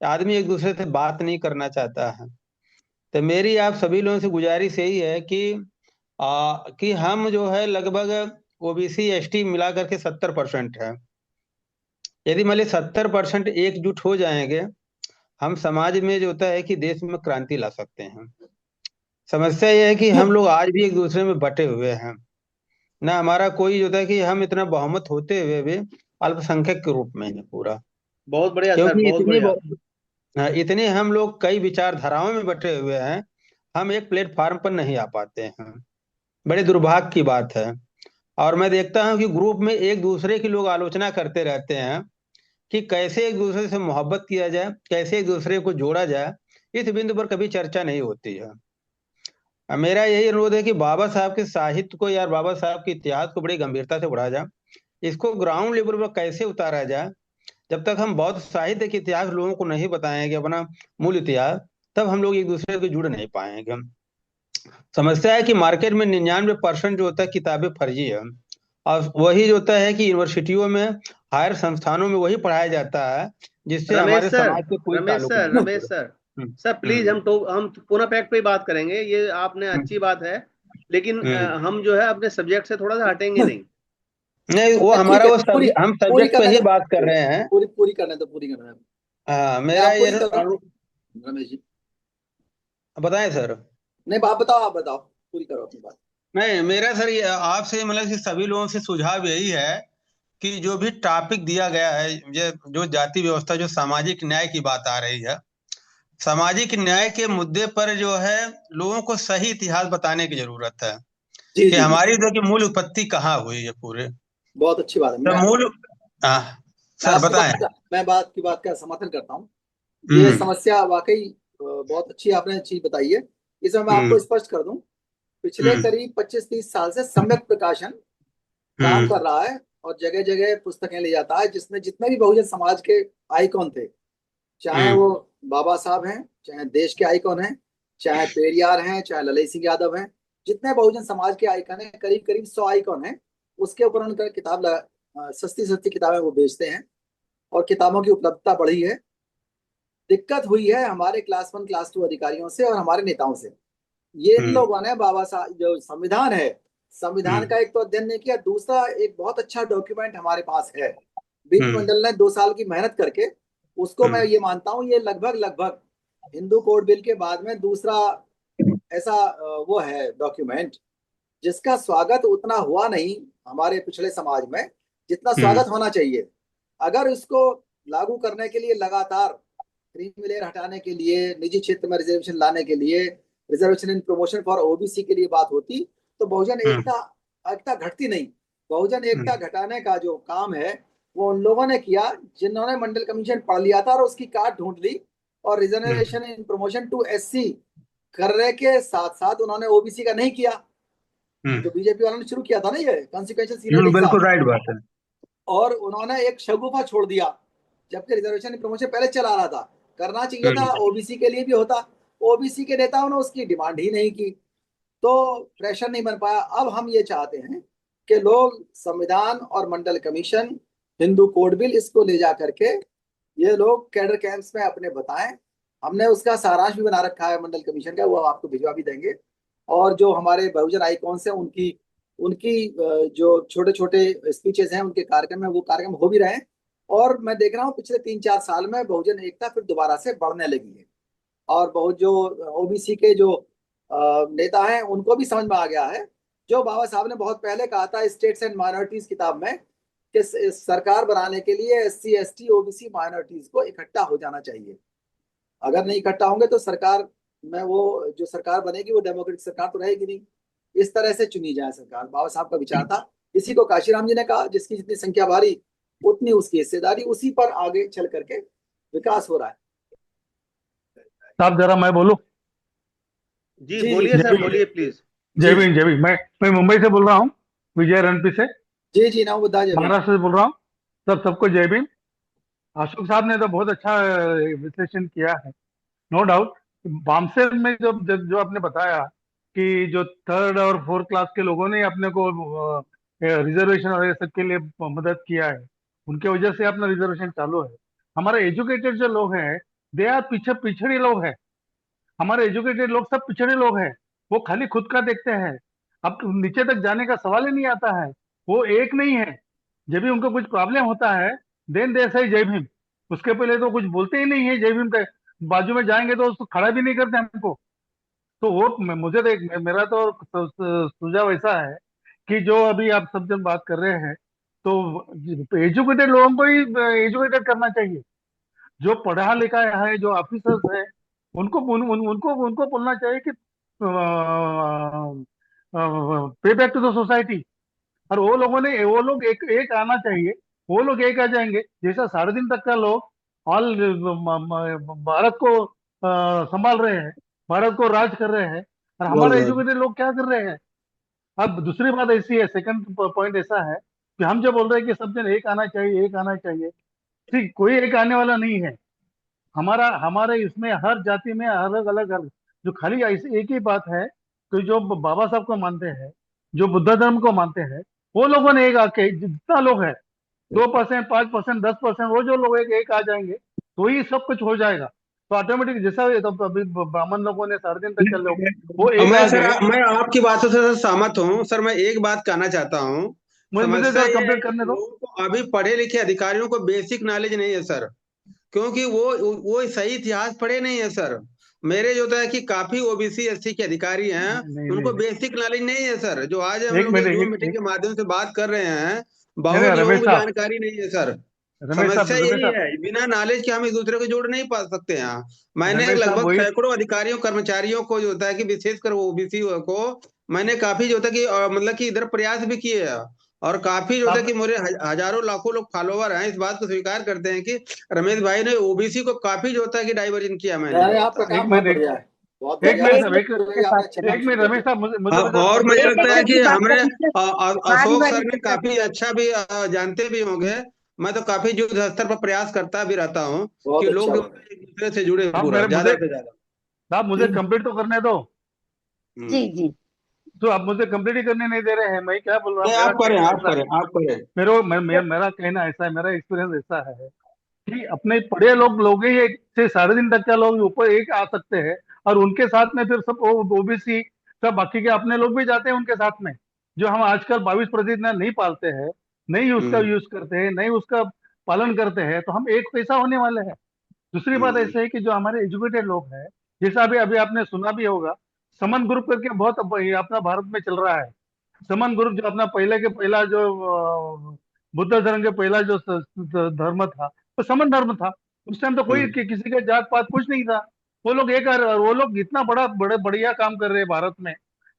आदमी एक दूसरे से बात नहीं करना चाहता है। तो मेरी आप सभी लोगों से गुजारिश यही है कि हम जो है लगभग ओबीसी ST मिला करके 70% है। यदि मान ली 70% एकजुट हो जाएंगे, हम समाज में जो होता है कि देश में क्रांति ला सकते हैं। समस्या यह है कि हम लोग आज भी एक दूसरे में बटे हुए हैं, ना हमारा कोई जो है कि हम इतना बहुमत होते हुए भी अल्पसंख्यक के रूप में है पूरा। बहुत बढ़िया सर, क्योंकि बहुत बढ़िया। इतने हम लोग कई विचारधाराओं में बटे हुए हैं, हम एक प्लेटफार्म पर नहीं आ पाते हैं। बड़े दुर्भाग्य की बात है। और मैं देखता हूं कि ग्रुप में एक दूसरे की लोग आलोचना करते रहते हैं कि कैसे एक दूसरे से मोहब्बत किया जाए, कैसे एक दूसरे को जोड़ा जाए, इस बिंदु पर कभी चर्चा नहीं होती है। मेरा यही अनुरोध है कि बाबा साहब के साहित्य को या बाबा साहब के इतिहास को बड़ी गंभीरता से पढ़ा जाए, इसको ग्राउंड लेवल पर कैसे उतारा जाए। जब तक हम बौद्ध साहित्य के इतिहास लोगों को नहीं बताएंगे, अपना मूल इतिहास, तब हम लोग एक दूसरे को जुड़ नहीं पाएंगे। समस्या है कि मार्केट में 99% जो होता है किताबें फर्जी है, और वही जो होता है कि यूनिवर्सिटियों में, हायर संस्थानों में वही पढ़ाया जाता है जिससे हमारे समाज से कोई ताल्लुक नहीं है। रमेश सर प्लीज, हम पुनः पैक्ट पे ही बात करेंगे, ये आपने अच्छी बात है, लेकिन हम जो है अपने सब्जेक्ट से थोड़ा सा हटेंगे नहीं। नहीं, वो हमारा वो हम सब्जेक्ट पे ही बात कर रहे हैं। पूरी करने दो, पूरी करने दो। हाँ, मेरा ये रमेश जी बताएं सर। नहीं, आप बताओ, पूरी करो अपनी बात। नहीं, मेरा सर ये आपसे मतलब कि सभी लोगों से सुझाव यही है कि जो भी टॉपिक दिया गया है, ये जो जाति व्यवस्था, जो सामाजिक न्याय की बात आ रही है, सामाजिक न्याय के मुद्दे पर जो है लोगों को सही इतिहास बताने की जरूरत है कि हमारी जो की मूल उत्पत्ति कहाँ हुई है पूरे। बहुत अच्छी बात है। तो मूल सर बताएं। मैं बात का समर्थन करता हूँ। ये समस्या वाकई बहुत अच्छी आपने चीज बताई है। इसमें मैं आपको स्पष्ट कर दूं, पिछले करीब 25-30 साल से सम्यक प्रकाशन काम कर रहा है और जगह जगह पुस्तकें ले जाता है, जिसमें जितने भी बहुजन समाज के आइकॉन थे, चाहे वो बाबा साहब हैं, चाहे देश के आइकॉन हैं, चाहे पेरियार हैं, चाहे ललित सिंह यादव हैं, जितने बहुजन समाज के आइकॉन हैं, करीब करीब 100 आइकॉन हैं, उसके ऊपर उनका किताब सस्ती किताबें वो बेचते हैं और किताबों की उपलब्धता बढ़ी है। दिक्कत हुई है हमारे क्लास 1 क्लास 2 अधिकारियों से और हमारे नेताओं से। ये लोगों ने बाबा साहब जो संविधान है, संविधान का एक तो अध्ययन नहीं किया, दूसरा एक बहुत अच्छा डॉक्यूमेंट हमारे पास है, बीपी मंडल ने 2 साल की मेहनत करके, उसको मैं ये मानता हूँ ये लगभग हिंदू कोड बिल के बाद में दूसरा ऐसा वो है डॉक्यूमेंट जिसका स्वागत उतना हुआ नहीं हमारे पिछड़े समाज में जितना स्वागत होना चाहिए। अगर इसको लागू करने के लिए लगातार क्रीमी लेयर हटाने के लिए, निजी क्षेत्र में रिजर्वेशन लाने के लिए, reservation in promotion for OBC के लिए बात होती तो बहुजन एकता घटती नहीं। बहुजन एकता घटाने का जो काम है वो उन लोगों ने किया जिन्होंने मंडल कमीशन पढ़ लिया था और उसकी काट ढूंढ ली, और reservation in promotion to SC करने के साथ साथ उन्होंने ओबीसी का नहीं किया, जो बीजेपी वालों ने शुरू किया था ना, ये कॉन्सिक्वेंशियल सीनियरिटी। बिल्कुल राइट बात है। और उन्होंने एक शगुफा छोड़ दिया, जबकि रिजर्वेशन इन प्रमोशन पहले चला रहा था, करना चाहिए था, ओबीसी के लिए भी होता, ओबीसी के नेताओं ने उसकी डिमांड ही नहीं की, तो प्रेशर नहीं बन पाया। अब हम ये चाहते हैं कि लोग संविधान और मंडल कमीशन, हिंदू कोड बिल, इसको ले जा करके ये लोग कैडर कैंप्स में अपने बताएं। हमने उसका सारांश भी बना रखा है मंडल कमीशन का, वो आपको भिजवा भी देंगे। और जो हमारे बहुजन आइकॉन्स हैं उनकी जो छोटे छोटे स्पीचेस हैं, उनके कार्यक्रम है, वो कार्यक्रम हो भी रहे हैं। और मैं देख रहा हूँ पिछले 3-4 साल में बहुजन एकता फिर दोबारा से बढ़ने लगी है। और बहुत जो ओबीसी के जो नेता हैं उनको भी समझ में आ गया है जो बाबा साहब ने बहुत पहले कहा था स्टेट्स एंड माइनॉरिटीज किताब में कि सरकार बनाने के लिए SC ST OBC माइनॉरिटीज को इकट्ठा हो जाना चाहिए। अगर नहीं इकट्ठा होंगे तो सरकार में वो जो सरकार बनेगी वो डेमोक्रेटिक सरकार तो रहेगी नहीं। इस तरह से चुनी जाए सरकार, बाबा साहब का विचार था। इसी को काशीराम जी ने कहा, जिसकी जितनी संख्या भारी उतनी उसकी हिस्सेदारी, उसी पर आगे चल करके विकास हो रहा है। साहब जरा मैं बोलूं? जी बोलिए सर, बोलिए प्लीज। जय भीम। मैं मुंबई से बोल रहा हूँ, विजय रणपी से। जी नमो बुद्धा, जय भीम। महाराष्ट्र से बोल रहा हूँ। सबको जय भीम। अशोक साहब ने तो बहुत अच्छा विश्लेषण किया है, नो डाउट। बामसेर में जो आपने बताया कि जो 3rd और 4th क्लास के लोगों ने अपने को रिजर्वेशन और ये सब के लिए मदद किया है, उनके वजह से अपना रिजर्वेशन चालू है। हमारे एजुकेटेड जो लोग हैं, दे आर पिछड़े लोग हैं। हमारे एजुकेटेड लोग सब पिछड़े लोग हैं। वो खाली खुद का देखते हैं, अब नीचे तक जाने का सवाल ही नहीं आता है। वो एक नहीं है। जब भी उनको कुछ प्रॉब्लम होता है, देन दे से जय भीम। उसके पहले तो कुछ बोलते ही नहीं है जय भीम के। बाजू में जाएंगे तो उसको खड़ा भी नहीं करते हमको। तो वो मुझे तो मेरा तो सुझाव ऐसा है कि जो अभी आप सब जन बात कर रहे हैं, तो एजुकेटेड लोगों को ही एजुकेटेड करना चाहिए। जो पढ़ा लिखा है, जो ऑफिसर्स है, उनको बोलना चाहिए कि पे बैक टू द सोसाइटी। और वो लोग एक आना चाहिए। वो लोग एक आ जाएंगे, जैसा 3.5 दिन तक का लोग ऑल भारत को संभाल रहे हैं, भारत को राज कर रहे हैं। और हमारे एजुकेटेड लोग क्या कर रहे हैं? अब दूसरी बात ऐसी है, सेकंड पॉइंट ऐसा है कि हम जो बोल रहे हैं कि सब जन एक आना चाहिए, एक आना चाहिए, ठीक, कोई एक आने वाला नहीं है। हमारे इसमें हर जाति में अलग अलग जो खाली एक ही बात है कि जो बाबा साहब को मानते हैं, जो बुद्ध धर्म को मानते हैं, वो लोगों ने एक आके, जितना लोग है 2%, 5%, 10%, वो जो लोग एक आ जाएंगे तो ही सब कुछ हो जाएगा। तो ऑटोमेटिक जैसा तो अभी ब्राह्मण लोगों ने 3.5 दिन तक चल लोग वो एक आ गए। मैं आपकी बातों से सहमत हूँ सर। मैं एक बात कहना चाहता हूँ, मुझे समस्या ये है कंप्लीट कि करने दो। लोगों को अभी पढ़े लिखे अधिकारियों को बेसिक नॉलेज नहीं है सर, क्योंकि वो सही इतिहास पढ़े नहीं है सर। मेरे जो है कि काफी OBC SC के अधिकारी हैं, उनको बेसिक नॉलेज नहीं है सर। जो आज हम लोग जूम मीटिंग के माध्यम से बात कर रहे हैं, बहुत लोगों को जानकारी नहीं है सर। समस्या यही है, बिना नॉलेज के हम एक दूसरे को जोड़ नहीं पा सकते हैं। मैंने लगभग सैकड़ों अधिकारियों कर्मचारियों को जो होता है कि विशेषकर OBC को मैंने काफी जो होता है कि मतलब कि इधर प्रयास भी किए हैं। और काफी जो है कि मेरे हजारों लाखों लोग फॉलोवर हैं, इस बात को स्वीकार करते हैं कि रमेश भाई ने OBC को काफी जो होता है कि डाइवर्जन किया मैंने। आपका काम बहुत बढ़िया है, बहुत एक बढ़िया मिनट रमेश साहब, और मुझे लगता है कि हमारे अशोक सर ने काफी अच्छा भी जानते भी होंगे। मैं तो काफी युद्ध स्तर पर प्रयास करता भी रहता हूँ कि लोग एक दूसरे से जुड़े पूरा ज्यादा से ज्यादा। साहब मुझे कंप्लीट तो करने दो। जी तो आप मुझे कंप्लीट ही करने नहीं दे रहे हैं। मैं क्या बोल रहा हूँ, आप करें। मेरा कहना ऐसा है, मेरा एक्सपीरियंस ऐसा है कि अपने पढ़े लोग ही 1 से 3.5 दिन तक का लोग ऊपर एक आ सकते हैं, और उनके साथ में फिर सब OBC सब बाकी के अपने लोग भी जाते हैं उनके साथ में। जो हम आजकल 22% नहीं पालते हैं, नहीं उसका यूज करते हैं, नहीं उसका पालन करते हैं, तो हम एक पैसा होने वाले हैं। दूसरी बात ऐसे है कि जो हमारे एजुकेटेड लोग हैं, जैसा अभी अभी आपने सुना भी होगा, समन ग्रुप करके बहुत अपना भारत में चल रहा है। समन ग्रुप जो अपना पहला जो बुद्ध धर्म के पहला जो धर्म था, वो समन धर्म था। उस टाइम तो कोई किसी का जात पात कुछ नहीं था। वो लोग वो लोग इतना बढ़िया काम कर रहे हैं भारत में।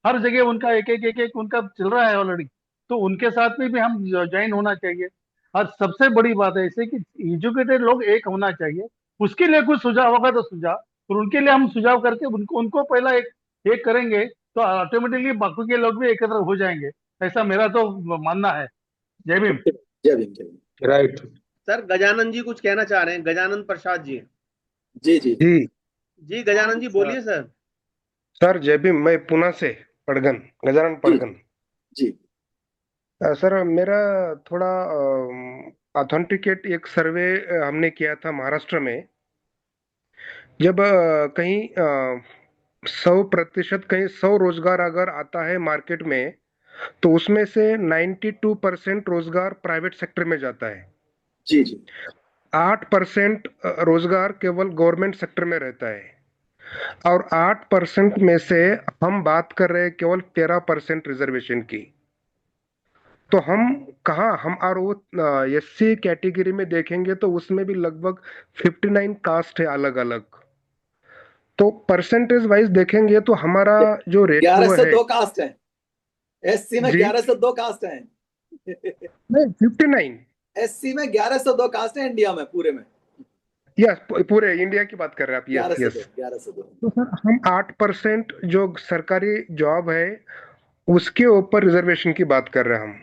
हर जगह उनका एक उनका चल रहा है ऑलरेडी। तो उनके साथ में भी हम ज्वाइन होना चाहिए। और सबसे बड़ी बात है ऐसे कि एजुकेटेड लोग एक होना चाहिए। उसके लिए कुछ सुझाव होगा तो सुझाव, और उनके लिए हम सुझाव करके उनको पहला एक करेंगे तो ऑटोमेटिकली बाकी के लोग भी एकत्र हो जाएंगे। ऐसा मेरा तो मानना है। जय भीम। जय भीम। राइट सर गजानन जी कुछ कहना चाह रहे हैं, गजानन प्रसाद जी। जी गजानन जी बोलिए सर। सर जय भीम। मैं पुणे से गजानन पड़गन जी। सर मेरा थोड़ा ऑथेंटिकेट एक सर्वे हमने किया था महाराष्ट्र में। जब कहीं 100% कहीं 100 रोजगार अगर आता है मार्केट में, तो उसमें से 92% रोजगार प्राइवेट सेक्टर में जाता है। जी 8% रोजगार केवल गवर्नमेंट सेक्टर में रहता है। और 8% में से हम बात कर रहे हैं केवल 13% रिजर्वेशन की। तो हम कहाँ हम और वो एससी कैटेगरी में देखेंगे तो उसमें भी लगभग 59 कास्ट है अलग अलग। तो परसेंटेज वाइज देखेंगे तो हमारा जो रेशियो है 1102 कास्ट है, एससी में जी 1102 कास्ट है। नहीं 59 एससी में 1102 कास्ट है इंडिया में पूरे में। यस पूरे इंडिया की बात कर रहे हैं आप। Yes 1102 yes 1102। तो सर हम 8% जो सरकारी जॉब है उसके ऊपर रिजर्वेशन की बात कर रहे हैं हम।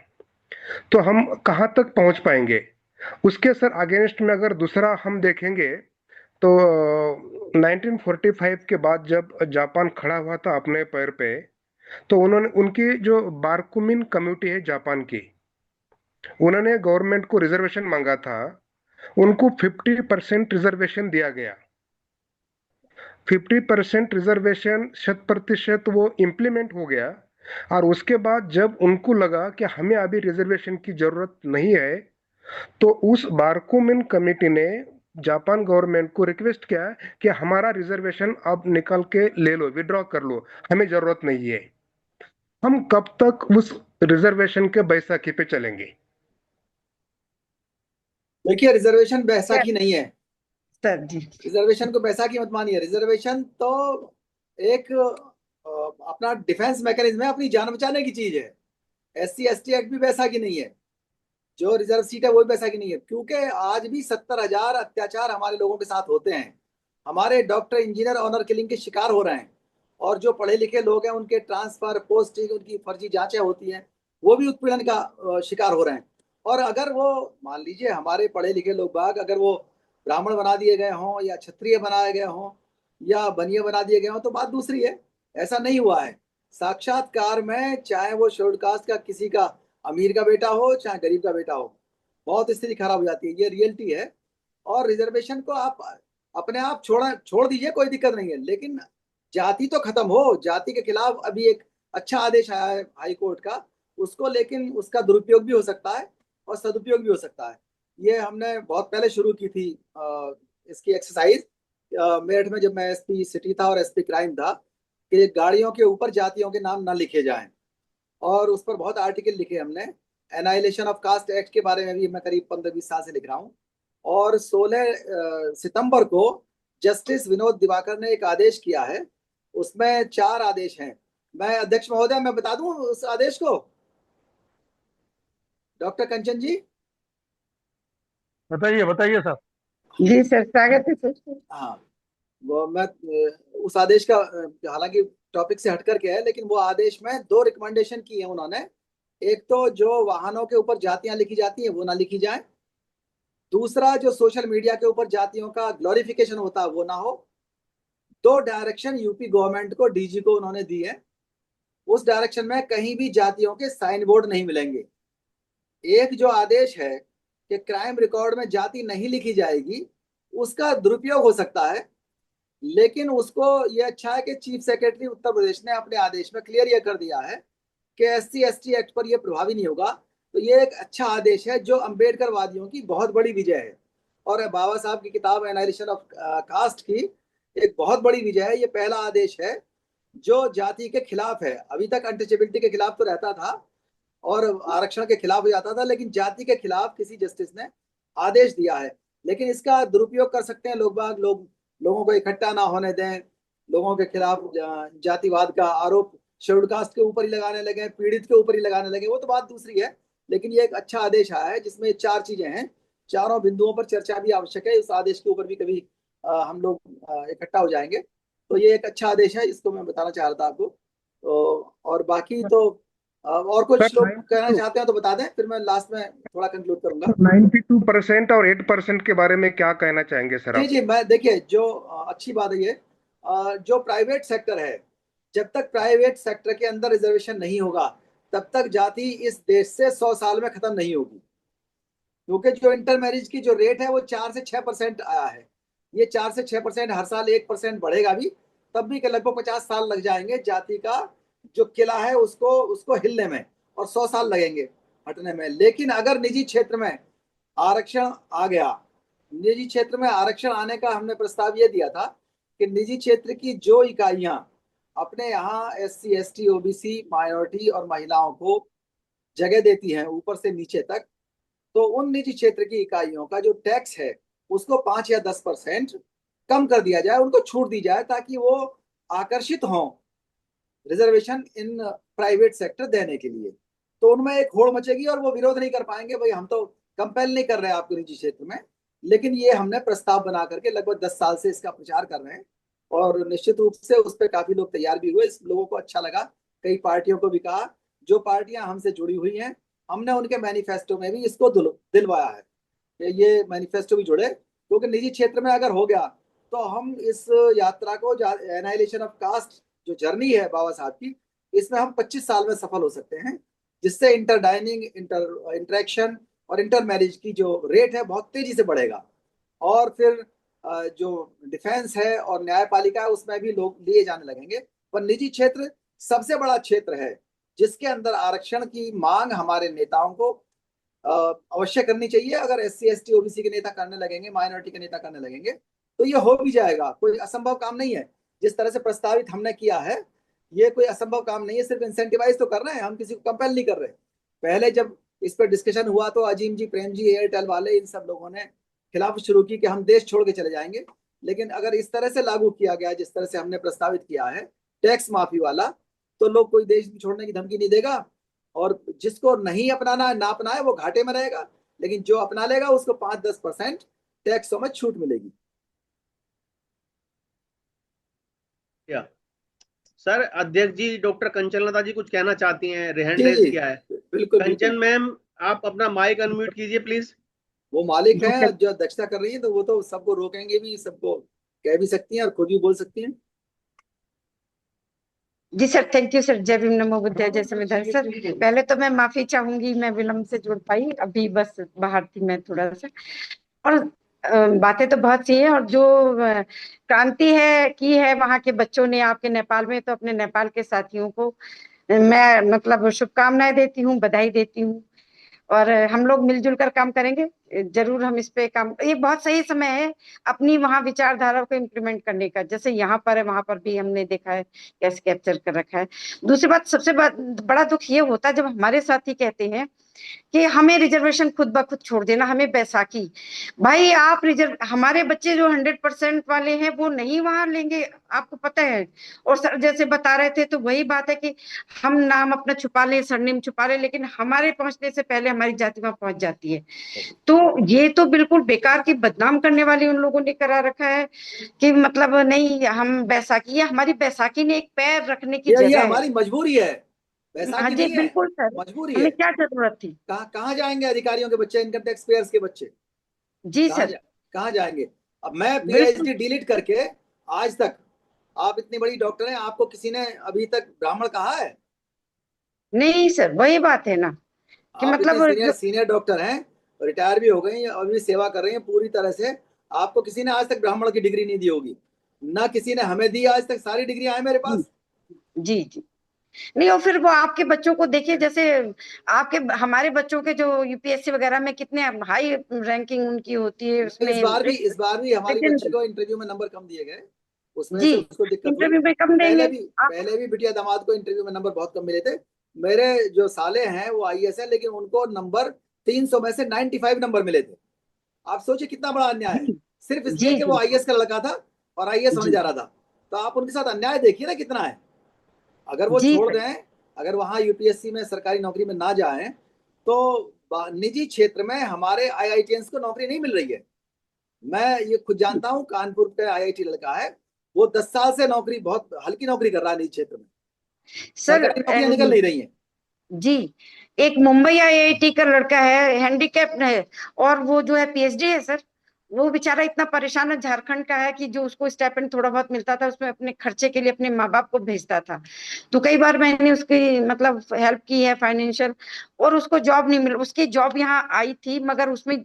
तो हम कहाँ तक पहुंच पाएंगे उसके सर अगेंस्ट में अगर दूसरा हम देखेंगे तो 1945 के बाद जब जापान खड़ा हुआ था अपने पैर पे तो उन्होंने उनकी जो बारकुमिन कम्युनिटी है जापान की उन्होंने गवर्नमेंट को रिजर्वेशन मांगा था। उनको 50% रिजर्वेशन दिया गया। 50% रिजर्वेशन 100% वो इम्प्लीमेंट हो गया। और उसके बाद जब उनको लगा कि हमें अभी रिजर्वेशन की जरूरत नहीं है तो उस बारकुमिन कमेटी ने जापान गवर्नमेंट को रिक्वेस्ट किया कि हमारा रिजर्वेशन अब निकाल के ले लो, विड्रॉ कर लो, हमें जरूरत नहीं है। हम कब तक उस रिजर्वेशन के बैसाखी पे चलेंगे? देखिए रिजर्वेशन बैसाखी नहीं है। सर जी रिजर्वेशन को बैसाखी मत मानिए। रिजर्वेशन तो एक अपना डिफेंस मैकेनिज्म है, अपनी जान बचाने की चीज है। एससी एसटी एक्ट भी बैसाखी नहीं है। जो रिजर्व सीट है वो भी बैसाखी नहीं है, क्योंकि आज भी 70,000 अत्याचार हमारे लोगों के साथ होते हैं। हमारे डॉक्टर इंजीनियर ऑनर किलिंग के शिकार हो रहे हैं। और जो पढ़े लिखे लोग हैं उनके ट्रांसफर पोस्टिंग उनकी फर्जी जांचें होती हैं, वो भी उत्पीड़न का शिकार हो रहे हैं। और अगर वो मान लीजिए हमारे पढ़े लिखे लोग बाग अगर वो ब्राह्मण बना दिए गए हों या क्षत्रिय बनाए गए हों या बनिए बना दिए गए हों तो बात दूसरी है। ऐसा नहीं हुआ है। साक्षात्कार में चाहे वो शेड्यूल कास्ट का किसी का अमीर का बेटा हो चाहे गरीब का बेटा हो, बहुत स्थिति खराब हो जाती है। ये रियलिटी है। और रिजर्वेशन को आप अपने आप छोड़ दीजिए, कोई दिक्कत नहीं है, लेकिन जाति तो खत्म हो। जाति के खिलाफ अभी एक अच्छा आदेश आया है हाई कोर्ट का, उसको लेकिन उसका दुरुपयोग भी हो सकता है और सदुपयोग भी हो सकता है। ये हमने बहुत पहले शुरू की थी इसकी एक्सरसाइज मेरठ में, जब मैं एसपी सिटी था और एसपी क्राइम था, कि गाड़ियों के ऊपर जातियों के नाम ना लिखे जाएं। और उस पर बहुत आर्टिकल लिखे हमने। एनाइलेशन ऑफ कास्ट एक्ट के बारे में भी मैं करीब 15-20 साल से लिख रहा हूँ। और 16 सितंबर को जस्टिस विनोद दिवाकर ने एक आदेश किया है। उसमें 4 आदेश हैं। मैं अध्यक्ष महोदय मैं बता दूं उस आदेश को, डॉक्टर कंचन जी। बताइए बताइए सर। जी सर स्वागत है सर। हाँ, वो मैं उस आदेश का हालांकि टॉपिक से हट करके है, लेकिन वो आदेश में 2 रिकमेंडेशन की है उन्होंने। एक तो जो वाहनों के ऊपर जातियां लिखी जाती हैं वो ना लिखी जाए। दूसरा, जो सोशल मीडिया के ऊपर जातियों का ग्लोरिफिकेशन होता है वो ना हो। 2 डायरेक्शन यूपी गवर्नमेंट को डीजी को उन्होंने दी है। उस डायरेक्शन में कहीं भी जातियों के साइन बोर्ड नहीं मिलेंगे। एक जो आदेश है कि क्राइम रिकॉर्ड में जाति नहीं लिखी जाएगी, उसका दुरुपयोग हो सकता है, लेकिन उसको ये अच्छा है कि चीफ सेक्रेटरी उत्तर प्रदेश ने अपने आदेश में क्लियर ये कर दिया है कि एससी एसटी एक्ट पर ये प्रभावी नहीं होगा। तो ये एक अच्छा आदेश है जो अंबेडकर वादियों की बहुत बड़ी विजय है। और बाबा साहब की किताब एनालिसिस ऑफ कास्ट की एक बहुत बड़ी विजय है। ये पहला आदेश है जो जाति के खिलाफ है। अभी तक अनटचेबिलिटी के खिलाफ तो रहता था और आरक्षण के खिलाफ हो जाता था, लेकिन जाति के खिलाफ किसी जस्टिस ने आदेश दिया है। लेकिन इसका दुरुपयोग कर सकते हैं लोगों को इकट्ठा ना होने दें, लोगों के खिलाफ जातिवाद का आरोप शेड्यूल कास्ट के ऊपर ही लगाने लगे, पीड़ित के ऊपर ही लगाने लगे, वो तो बात दूसरी है। लेकिन ये एक अच्छा आदेश आया है जिसमें 4 चीजें हैं। चारों बिंदुओं पर चर्चा भी आवश्यक है। उस आदेश के ऊपर भी कभी हम लोग इकट्ठा हो जाएंगे। तो ये एक अच्छा आदेश है, इसको मैं बताना चाह रहा था आपको। तो और बाकी तो और कुछ लोग कहना चाहते हैं तो बता दें, फिर मैं लास्ट में थोड़ा कंक्लूड करूंगा। 92% और 8% के बारे में क्या कहना चाहेंगे सर जी आप? जी, मैं देखिए जो अच्छी बात है ये जो प्राइवेट सेक्टर है, जब तक प्राइवेट सेक्टर के अंदर रिजर्वेशन नहीं होगा तब तक जाति इस देश से 100 साल में खत्म नहीं होगी। क्योंकि जो इंटर मैरिज की जो रेट है वो 4 से 6% आया है। ये 4 से 6% हर साल 1% बढ़ेगा भी, तब भी के लगभग 50 साल लग जाएंगे जाति का जो किला है उसको उसको हिलने में, और 100 साल लगेंगे हटने में। लेकिन अगर निजी क्षेत्र में आरक्षण आ गया, निजी क्षेत्र में आरक्षण आने का हमने प्रस्ताव ये दिया था कि निजी क्षेत्र की जो इकाइयां अपने यहाँ SC ST OBC माइनॉरिटी और महिलाओं को जगह देती हैं ऊपर से नीचे तक, तो उन निजी क्षेत्र की इकाइयों का जो टैक्स है उसको 5 या 10% कम कर दिया जाए, उनको छूट दी जाए, ताकि वो आकर्षित हों रिजर्वेशन इन प्राइवेट सेक्टर देने के लिए। तो उनमें एक होड़ मचेगी और वो विरोध नहीं कर पाएंगे, भाई हम तो कंपेल नहीं कर रहे हैं आपको निजी क्षेत्र में। लेकिन ये हमने प्रस्ताव बना करके लगभग 10 साल से इसका प्रचार कर रहे हैं और निश्चित रूप से उस पर काफी लोग तैयार भी हुए, इस लोगों को अच्छा लगा। कई पार्टियों को भी कहा, जो पार्टियां हमसे जुड़ी हुई हैं हमने उनके मैनिफेस्टो में भी इसको दिलवाया है कि ये मैनिफेस्टो भी जुड़े, क्योंकि निजी क्षेत्र में अगर हो गया तो हम इस यात्रा को, एनाइलेशन ऑफ कास्ट जो जर्नी है बाबा साहब की, इसमें हम 25 साल में सफल हो सकते हैं, जिससे इंटर डाइनिंग, इंटरेक्शन और इंटर मैरिज की जो रेट है बहुत तेजी से बढ़ेगा। और फिर जो डिफेंस है और न्यायपालिका है उसमें भी लोग लिए जाने लगेंगे। पर निजी क्षेत्र सबसे बड़ा क्षेत्र है जिसके अंदर आरक्षण की मांग हमारे नेताओं को अवश्य करनी चाहिए। अगर SC ST OBC के नेता करने लगेंगे, माइनॉरिटी के नेता करने लगेंगे, तो ये हो भी जाएगा। कोई असंभव काम नहीं है। जिस तरह से प्रस्तावित हमने किया है ये कोई असंभव काम नहीं है, सिर्फ इंसेंटिवाइज तो कर रहे हैं, हम किसी को कंपेल नहीं कर रहे। पहले जब इस पर डिस्कशन हुआ तो अजीम जी, प्रेम जी, एयरटेल वाले, इन सब लोगों ने खिलाफ शुरू की कि हम देश छोड़ के चले जाएंगे। लेकिन अगर इस तरह से लागू किया गया जिस तरह से हमने प्रस्तावित किया है टैक्स माफी वाला, तो लोग कोई देश छोड़ने की धमकी नहीं देगा। और जिसको नहीं अपनाना, ना अपनाए, वो घाटे में रहेगा, लेकिन जो अपना लेगा उसको 5-10% टैक्सों में छूट मिलेगी। या सर, अध्यक्ष जी डॉक्टर कंचन लता जी कुछ कहना चाहती हैं, हैंड जी, रेज किया है। बिल्कुल कंचन बिल्कुल। मैम, आप अपना माइक अनम्यूट कीजिए प्लीज। वो मालिक हैं जो अध्यक्षता कर रही है, तो वो तो सबको रोकेंगे भी, सबको कह भी सकती हैं और खुद भी बोल सकती हैं। जी सर, थैंक यू सर। जय भीम, नमो बुद्धाय, जय संविधान। सर पहले तो मैं माफी चाहूंगी, मैं विलम्ब से जुड़ पाई, अभी बस बाहर थी मैं थोड़ा सा। और बातें तो बहुत सी है, और जो क्रांति है की है वहां के बच्चों ने आपके नेपाल में, तो अपने नेपाल के साथियों को मैं मतलब शुभकामनाएं देती हूँ, बधाई देती हूँ। और हम लोग मिलजुल कर काम करेंगे जरूर। हम इस पे काम, ये बहुत सही समय है अपनी वहां विचारधारा को इम्प्लीमेंट करने का, जैसे यहाँ पर है वहां पर भी हमने देखा है कैसे कैप्चर कर रखा है। दूसरी बात, सबसे बड़ा दुख ये होता है जब हमारे साथी कहते हैं कि हमें रिजर्वेशन खुद ब खुद छोड़ देना, हमें बैसाखी। भाई आप हमारे बच्चे जो 100% वाले हैं वो नहीं वहां लेंगे, आपको पता है। और सर जैसे बता रहे थे, तो वही बात है कि हम नाम अपना छुपा लें, सरनेम छुपा लें, लेकिन हमारे पहुंचने से पहले हमारी जाति वहां पहुंच जाती है। तो ये तो बिल्कुल बेकार की बदनाम करने वाली उन लोगों ने करा रखा है कि मतलब नहीं, हम बैसाखी, ये हमारी बैसाखी ने एक पैर रखने की ये जगह है। हमारी मजबूरी है, हाँ बैसाखी जी, नहीं है, बिल्कुल सर, मजबूरी हमें है। क्या जरूरत थी। कहाँ जाएंगे अधिकारियों के बच्चे, इनकम टैक्स पेयर्स के बच्चे? जी सर, कहाँ जाएंगे? अब मैं बिल्कुल। PhD डिलीट करके, आज तक आप इतनी बड़ी डॉक्टर हैं, आपको किसी ने अभी तक ब्राह्मण कहा है? नहीं सर, वही बात है ना कि आप इतने मतलब सीनियर डॉक्टर हैं, रिटायर भी हो गई हैं और भी सेवा कर रही हैं पूरी तरह से। आपको किसी ने आज तक ब्राह्मण की डिग्री नहीं दी होगी, ना किसी ने हमें दी आज तक। सारी डिग्री आए मेरे पास। जी जी, नहीं। और फिर वो आपके बच्चों को देखिए, जैसे आपके हमारे बच्चों के जो UPSC वगैरह में कितने हाई रैंकिंग उनकी होती है, उसमें इस बार भी हमारी बच्ची लेकिन को इंटरव्यू में नंबर कम दिए गए, उसमें जी, से उसको दिक्कत हुई। इंटरव्यू में कम देंगे आप। पहले भी बिटिया दामाद को इंटरव्यू में नंबर बहुत कम मिले थे। मेरे जो साले हैं वो IAS है, लेकिन उनको नंबर 300 में से 95 नंबर मिले थे। आप सोचिए कितना बड़ा अन्याय है, सिर्फ इसलिए जी कि वो IAS का लड़का था और IAS होने जी जा रहा था। तो आप उनके साथ अन्याय देखिए ना कितना है। अगर वो जी छोड़ सर, दें, अगर वहां UPSC में सरकारी नौकरी में ना जाएं, तो निजी क्षेत्र में हमारे IITians को नौकरी नहीं मिल रही है। मैं ये खुद जानता हूँ, कानपुर का IIT लड़का है, वो 10 साल से नौकरी, बहुत हल्की नौकरी कर रहा है निजी क्षेत्र में। सर सरकारी नौकरियां निकल नहीं रही हैं। जी। एक मुंबई IIT का लड़का है, हैंडीकैप है, और वो जो है PhD है सर। वो बेचारा इतना परेशान है, झारखंड का है, कि जो उसको स्टाइपेंड थोड़ा बहुत मिलता था उसमें अपने खर्चे के लिए अपने माँ बाप को भेजता था। तो कई बार मैंने उसकी मतलब हेल्प की है फाइनेंशियल, और उसको जॉब नहीं मिल, उसकी जॉब यहाँ आई थी मगर उसमें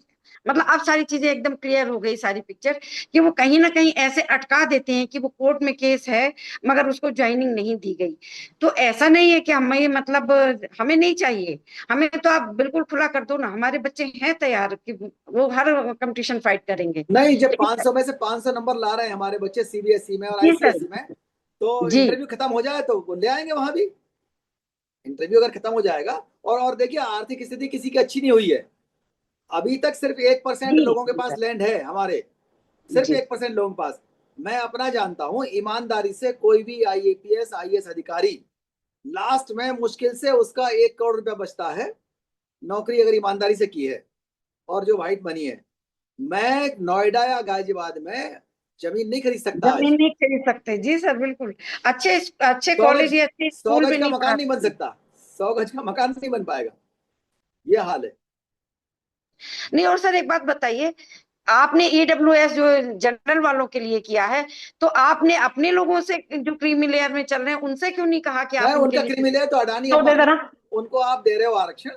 मतलब अब सारी चीजें एकदम क्लियर हो गई, सारी पिक्चर, कि वो कहीं ना कहीं ऐसे अटका देते हैं कि वो कोर्ट में केस है मगर उसको ज्वाइनिंग नहीं दी गई। तो ऐसा नहीं है कि हमें मतलब हमें नहीं चाहिए, हमें तो आप बिल्कुल खुला कर दो ना, हमारे बच्चे हैं तैयार कि वो हर कंपटीशन फाइट करेंगे। नहीं, जब लेकिन 500 में से 500 नंबर ला रहे हैं हमारे बच्चे सीबीएसई में और जी सर, आईसीएसई में, तो जी इंटरव्यू खत्म हो जाए तो वो ले आएंगे वहां भी। इंटरव्यू अगर खत्म हो जाएगा, और देखिए आर्थिक स्थिति किसी की अच्छी नहीं हुई है, अभी तक सिर्फ 1% जी लोगों के जी पास सर, लैंड है हमारे, सिर्फ जी 1% लोगों के पास। मैं अपना जानता हूं, ईमानदारी से कोई भी आईएपीएस आईएएस अधिकारी लास्ट में मुश्किल से उसका 1 करोड़ रुपया बचता है, नौकरी अगर ईमानदारी से की है और जो व्हाइट मनी है। मैं नोएडा या गाजियाबाद में जमीन नहीं खरीद सकता जमीन आज। नहीं खरीद सकते, जी सर बिल्कुल। अच्छे अच्छे 100 गज कॉलेज या अच्छे 100 स्कूल गज भी का नहीं मकान पढ़ा नहीं बन सकते। सकता, 100 गज का मकान नहीं बन पाएगा, ये हाल है। नहीं, और सर एक बात बताइए, आपने ईडब्ल्यूएस जो जनरल वालों के लिए किया है, तो आपने अपने लोगों से जो क्रीमी लेयर में चल रहे हैं उनसे क्यों नहीं कहा कि मैं आप इनके उनका लिए क्रीमी लेयर तो अडानी तो दे अंबानी, देना? उनको आप दे रहे हो आरक्षण,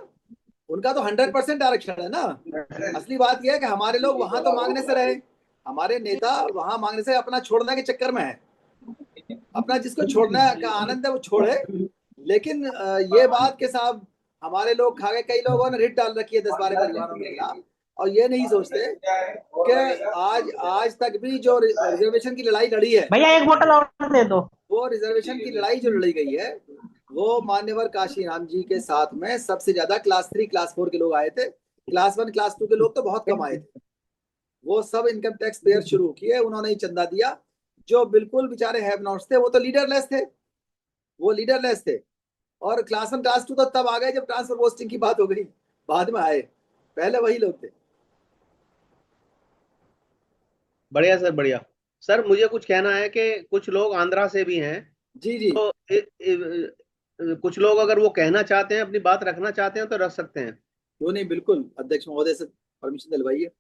उनका तो 100% आरक्षण है ना। असली बात यह है कि हमारे लोग वहां तो मांगने से रहे, हमारे नेता वहां मांगने से अपना छोड़ने के चक्कर में है। अपना जिसको छोड़ने का आनंद है वो छोड़े, लेकिन ये बात के साहब हमारे लोग खा गए, कई लोगों ने रिट डाल रखी है 10-12 परिवारों के खिलाफ, और ये नहीं सोचते कि आज आज तक भी जो रिजर्वेशन की लड़ाई लड़ी है, भैया एक बोतल और दे दो। वो रिजर्वेशन की लड़ाई जो लड़ी गई है, वो मान्यवर काशीराम जी के साथ में सबसे ज्यादा क्लास 3 क्लास 4 के लोग आए थे, क्लास 1 क्लास 2 के लोग तो बहुत कम आए थे। वो सब इनकम टैक्स पेयर शुरू किए, उन्होंने ही चंदा दिया। जो बिल्कुल बेचारे हैव नॉट्स थे वो तो लीडरलेस थे, वो लीडरलेस थे। और क्लास 1 क्लास 2 तो तब आ गए जब ट्रांसफर पोस्टिंग की बात हो गई, बाद में आए, पहले वही लोग थे। बढ़िया सर, बढ़िया सर। मुझे कुछ कहना है कि कुछ लोग आंध्रा से भी हैं, जी जी, तो कुछ लोग अगर वो कहना चाहते हैं, अपनी बात रखना चाहते हैं तो रख सकते हैं। क्यों नहीं, बिल्कुल अध्यक्ष महोदय से परमिशन दिलवाइए।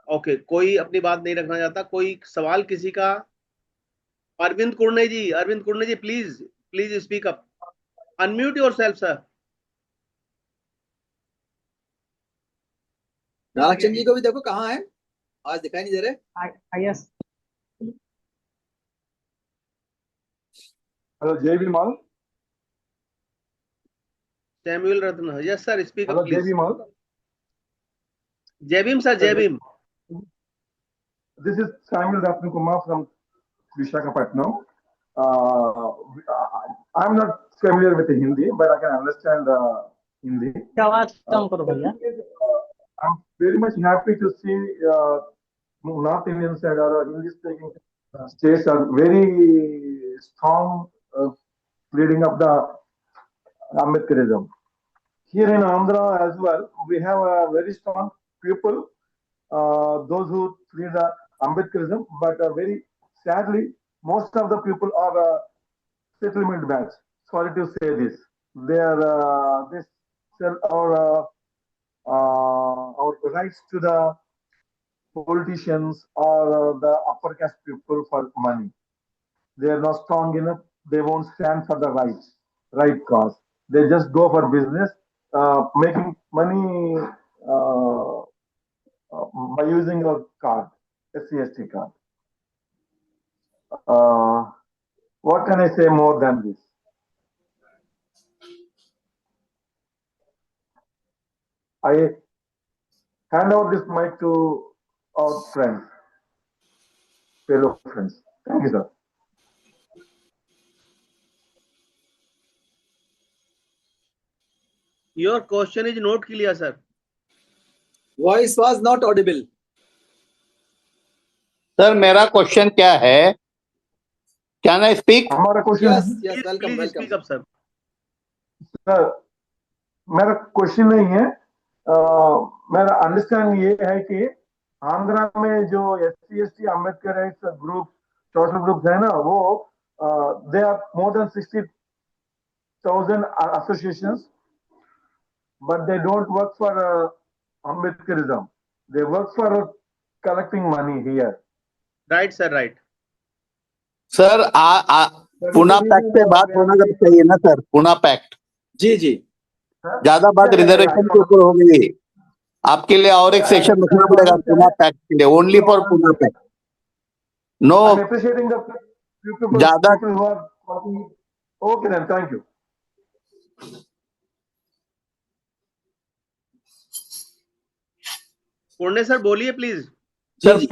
ओके, कोई अपनी बात नहीं रखना चाहता? कोई सवाल किसी का? Arvind Kurne ji please please speak up, unmute yourself sir. Narayan ji को भी देखो कहाँ है, आज दिखाई नहीं दे रहे। Yes, hello Jai Vimal. Samuel Ratna, yes sir, speak up hello Jai please. Vimal. जय भीम सर, जय Bhim. This is Samuel Ratna Kumar from Visakhapatnam. Uh, I'm not familiar with the Hindi, but I can understand Hindi. आवाज कम करो भैया। I'm very much happy to see North Indian side or English speaking states are very strong leading up the Ambedkarism. Here in Andhra as well, we have a very strong people, those who lead the Ambedkarism, but very sadly, most of the people are settlement batch. Sorry to say this. They are they sell our rights to the politicians or the upper caste people for money. They are not strong enough. They won't stand for the right cause. They just go for business, making money by using a card, SCST card. What can I say more than this? I hand over this mic to our friends, fellow friends. Thank you, sir. Your question is not clear, sir. Voice was not audible. Sir मेरा question क्या है? Can I speak? हमारा question, Yes, yes, welcome, Please welcome. speak up, sir. Sir मेरा question नहीं है, मेरा understanding ये है कि आंध्रा में जो SC/ST Ambedkar rights group social groups है ना, वो they are more than 60,000 associations, but they don't work for Ambedkarism. They work for collecting money here. Right, sir, right. Sir Poona pact पे बात होना चाहिए ना सर, पुना पैक्ट। जी जी, ज्यादा बात रिजर्वेशन के ऊपर हो गई। आपके लिए और एक सेशन रखना पड़ेगा पुना पैक्ट के लिए, only for Poona pact. No I'm appreciating the people ज्यादा who are talking. Okay then, thank you. पुण्य सर बोलिए प्लीज। सर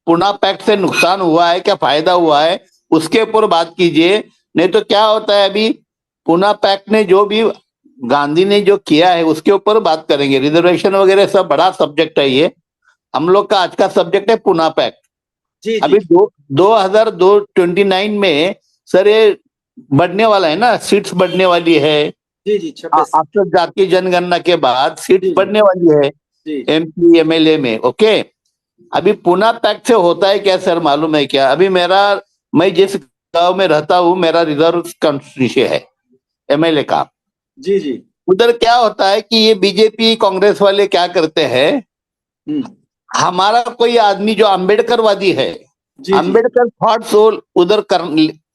पुना पैक्ट से नुकसान हुआ है क्या फायदा हुआ है उसके ऊपर बात कीजिए। नहीं तो क्या होता है अभी पुना पैक्ट ने जो भी गांधी ने जो किया है उसके ऊपर बात करेंगे। रिजर्वेशन वगैरह सब बड़ा सब्जेक्ट है, ये हम लोग का आज का सब्जेक्ट है पुना पैक्ट। जी अभी 2029 में सर ये बढ़ने वाला है ना, सीट्स बढ़ने वाली है। जी जी 26 आफ्टर जातीय जनगणना के बाद सीट्स जी, बढ़ने वाली है जी एमपी एमएलए में। ओके, अभी पुना पैक्ट से होता है क्या सर मालूम है क्या? अभी मैं जिस गांव में रहता हूँ मेरा रिजर्व कॉन्स्टिट्यूंसी है एमएलए का। जी जी उधर क्या होता है कि ये बीजेपी कांग्रेस वाले क्या करते हैं, हमारा कोई आदमी जो अम्बेडकरवादी है, जी अम्बेडकर थॉट्स उधर कर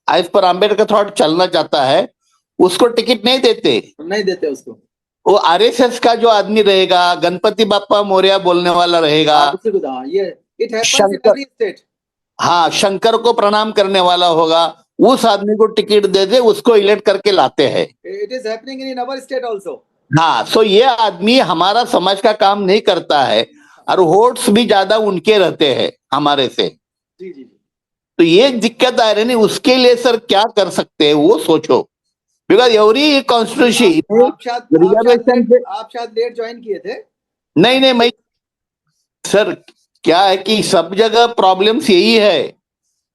एज पर अम्बेडकर थॉट चलना चाहता है, उसको टिकट नहीं देते उसको। वो आरएसएस का जो आदमी रहेगा, गणपति बाप्पा मौर्य बोलने वाला रहेगा, ये it happens in Shankar, every state. हाँ शंकर को प्रणाम करने वाला होगा, उस आदमी को टिकट दे उसको इलेक्ट करके लाते हैं। It is happening in our state also. हाँ, सो ये आदमी हमारा समाज का काम नहीं करता है और वोट्स भी ज्यादा उनके रहते हैं हमारे से। जी जी तो ये दिक्कत आ रही है, उसके लिए सर क्या कर सकते हैं वो सोचो। बिकॉज एवरी कॉन्स्टिट्यूंसी रिजर्वेशन से आप शायद लेट ज्वाइन किए थे। नहीं मैं सर क्या है कि सब जगह प्रॉब्लम्स यही है,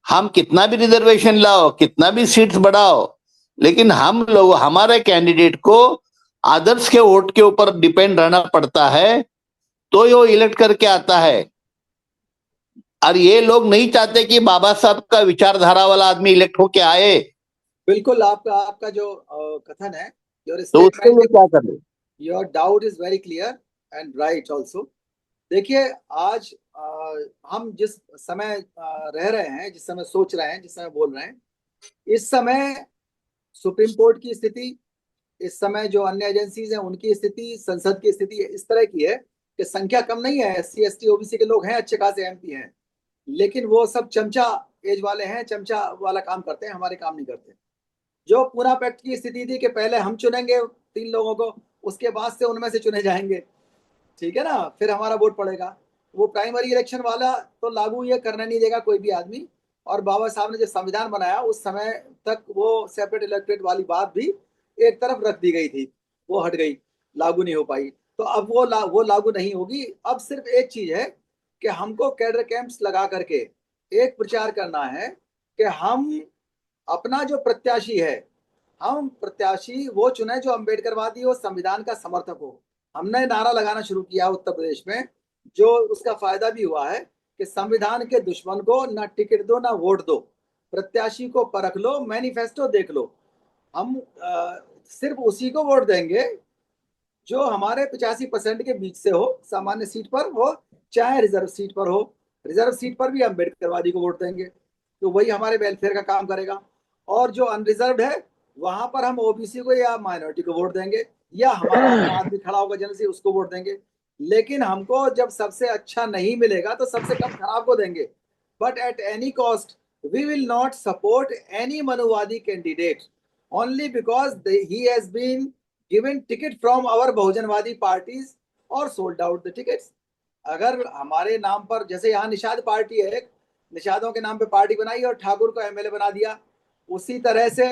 हम कितना भी रिजर्वेशन लाओ कितना भी सीट्स बढ़ाओ, लेकिन हम लोग हमारे कैंडिडेट को आदर्श के वोट के ऊपर डिपेंड रहना पड़ता है तो ये इलेक्ट करके आता है। और ये लोग नहीं चाहते कि बाबा साहब का विचारधारा वाला आदमी इलेक्ट होके आए। बिल्कुल आपका जो कथन है, तो उसके लिए क्या करें? Your doubt is very clear and right also. देखिए आज हम जिस समय रह रहे हैं, जिस समय सोच रहे हैं, जिस समय बोल रहे हैं, इस समय सुप्रीम कोर्ट की स्थिति, इस समय जो अन्य एजेंसीज हैं उनकी स्थिति, संसद की स्थिति इस तरह की है कि संख्या कम नहीं है। SC ST OBC के लोग हैं, अच्छे खासे MP हैं, लेकिन वो सब चमचा एज वाले हैं, चमचा वाला काम करते हैं, हमारे काम नहीं करते। जो पुना पैक्ट की स्थिति थी कि पहले हम चुनेंगे 3 लोगों को, उसके बाद से उनमें से चुने जाएंगे, ठीक है ना, फिर हमारा वोट पड़ेगा। वो प्राइमरी इलेक्शन वाला तो लागू ये करने नहीं देगा कोई भी आदमी। और बाबा साहब ने जो संविधान बनाया उस समय तक वो सेपरेट इलेक्टेड वाली बात भी एक तरफ रख दी गई थी, वो हट गई, लागू नहीं हो पाई। तो अब वो लागू नहीं होगी। अब सिर्फ एक चीज है कि हमको कैडर कैंप्स लगा करके एक प्रचार करना है कि हम अपना जो प्रत्याशी है, हम प्रत्याशी वो चुने जो अम्बेडकरवादी हो, संविधान का समर्थक हो। हमने नारा लगाना शुरू किया उत्तर प्रदेश में, जो उसका फायदा भी हुआ है कि संविधान के दुश्मन को ना टिकट दो ना वोट दो, प्रत्याशी को परख लो, मैनिफेस्टो देख लो। हम सिर्फ उसी को वोट देंगे जो हमारे 85% के बीच से हो, सामान्य सीट पर हो चाहे रिजर्व सीट पर हो। रिजर्व सीट पर भी अम्बेडकरवादी को वोट देंगे तो वही हमारे वेलफेयर का काम करेगा। और जो अनरिजर्व है वहां पर हम OBC को या माइनॉरिटी को वोट देंगे, या हमारा अपना आदमी खड़ा होगा जनरल से उसको वोट देंगे। लेकिन हमको जब सबसे अच्छा नहीं मिलेगा तो सबसे कम खराब को देंगे। But at any cost we will not support any Manuvadi candidate only because he has been given ticket from our Bahujanvadi parties और सोल्ड आउट द टिकट्स। अगर हमारे नाम पर, जैसे यहाँ निषाद पार्टी है, निषादों के नाम पे पार्टी बनाई और ठाकुर को MLA बना दिया, उसी तरह से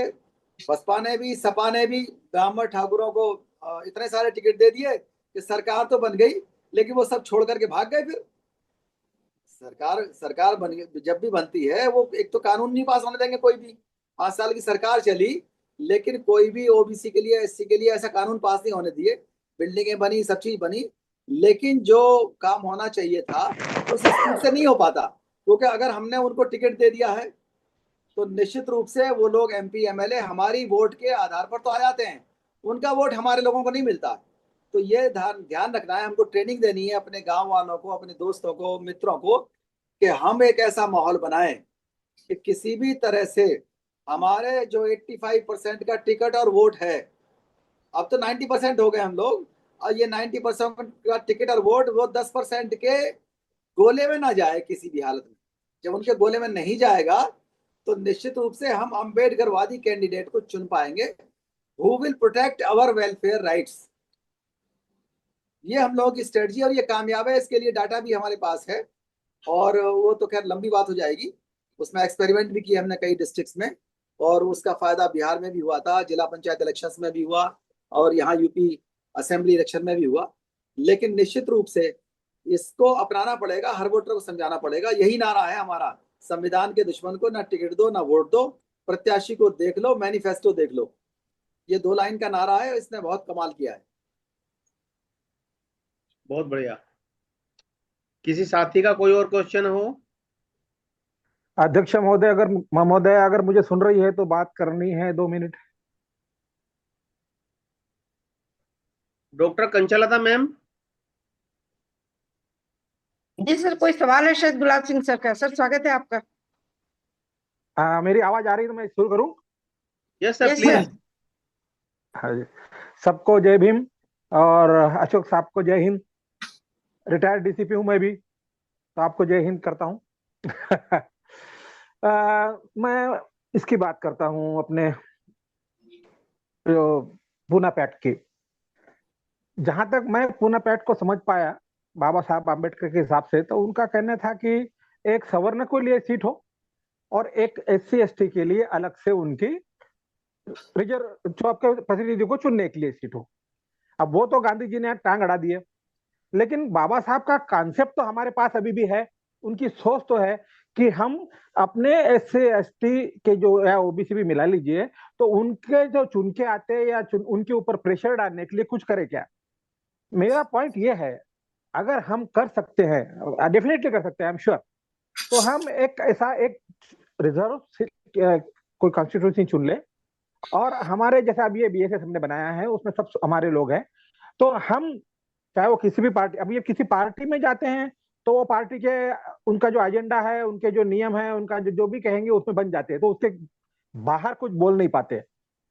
बसपा ने भी, सपा ने भी ब्राह्मण ठाकुरों को इतने सारे टिकट दे दिए कि सरकार तो बन गई, लेकिन वो सब छोड़ करके भाग गए। फिर सरकार बन गई, जब भी बनती है वो एक तो कानून नहीं पास होने देंगे कोई भी। 5 साल की सरकार चली लेकिन कोई भी OBC के लिए, SC के लिए ऐसा कानून पास नहीं होने दिए। बिल्डिंगें बनी, सब चीज बनी, लेकिन जो काम होना चाहिए था उस स्पीड से नहीं हो पाता। क्योंकि अगर हमने उनको टिकट दे दिया है तो निश्चित रूप से वो लोग MP MLA हमारी वोट के आधार पर तो आ जाते हैं, उनका वोट हमारे लोगों को नहीं मिलता। तो ये ध्यान रखना है, हमको ट्रेनिंग देनी है अपने गांव वालों को, अपने दोस्तों को, मित्रों को, कि हम एक ऐसा माहौल बनाएं कि किसी भी तरह से हमारे जो 85% का टिकट और वोट है अब तो 90% हो गए हम लोग, और ये 90% का टिकट और वोट वो 10% के गोले में ना जाए किसी भी हालत में। जब उनके गोले में नहीं जाएगा तो निश्चित रूप से हम अम्बेडकरवादी कैंडिडेट को चुन पाएंगे, who will protect our welfare rights. ये हम लोगों की स्ट्रेटजी, और ये कामयाब है। इसके लिए डाटा भी हमारे पास है, और वो तो खैर लंबी बात हो जाएगी। उसमें एक्सपेरिमेंट भी किए हमने कई डिस्ट्रिक्ट्स में, और उसका फायदा बिहार में भी हुआ था, जिला पंचायत इलेक्शंस में भी हुआ, और यहाँ यूपी असेंबली इलेक्शन में भी हुआ। लेकिन निश्चित रूप से इसको अपनाना पड़ेगा, हर वोटर को समझाना पड़ेगा। यही नारा है हमारा, संविधान के दुश्मन को ना टिकट दो ना वोट दो, प्रत्याशी को देख लो, मैनिफेस्टो देख लो। ये 2 लाइन का नारा है, इसने बहुत कमाल किया है। बहुत बढ़िया। किसी साथी का कोई और क्वेश्चन हो? अध्यक्ष महोदय अगर मुझे सुन रही है तो बात करनी है 2 मिनट। Doctor Kanchlata ma'am. जी सर, कोई सवाल है शायद गुलाब सिंह सर का? सर स्वागत है आपका। मेरी आवाज आ रही है तो मैं शुरू करूं? Yes sir, please. हाँ जी, सबको जय भीम, और अशोक साहब को जय हिंद। रिटायर्ड डीसीपी हूं मैं भी, तो आपको जय हिंद करता हूं। मैं इसकी बात करता हूं अपने जो पूना पैक्ट की। जहां तक मैं पूना पैक्ट को समझ पाया बाबा साहब आम्बेडकर के हिसाब से, तो उनका कहना था कि एक सवर्ण के लिए सीट हो और एक SC ST के लिए अलग से उनकी रिजर्व जो आपके प्रतिनिधि को चुनने के लिए सीट हो। अब वो तो गांधी जी ने टांग अड़ा दी है, लेकिन बाबा साहब का कॉन्सेप्ट तो हमारे पास अभी भी है। उनकी सोच तो है कि हम अपने SC ST के जो है OBC भी मिला लीजिए, तो उनके जो चुन के आते हैं या उनके ऊपर प्रेशर डालने के लिए कुछ करे क्या। मेरा पॉइंट ये है, अगर हम कर सकते हैं, डेफिनेटली कर सकते हैं, आई एम श्योर, तो हम एक ऐसा एक रिजर्व कोई कॉन्स्टिट्यूंसी चुन ले, और हमारे जैसा अभी ये BSS हमने बनाया है उसमें सब हमारे लोग हैं, तो हम चाहे वो किसी भी पार्टी, अभी ये किसी पार्टी में जाते हैं तो वो पार्टी के उनका जो एजेंडा है, उनके जो नियम है, उनका जो भी कहेंगे उसमें बन जाते हैं, तो उसके बाहर कुछ बोल नहीं पाते।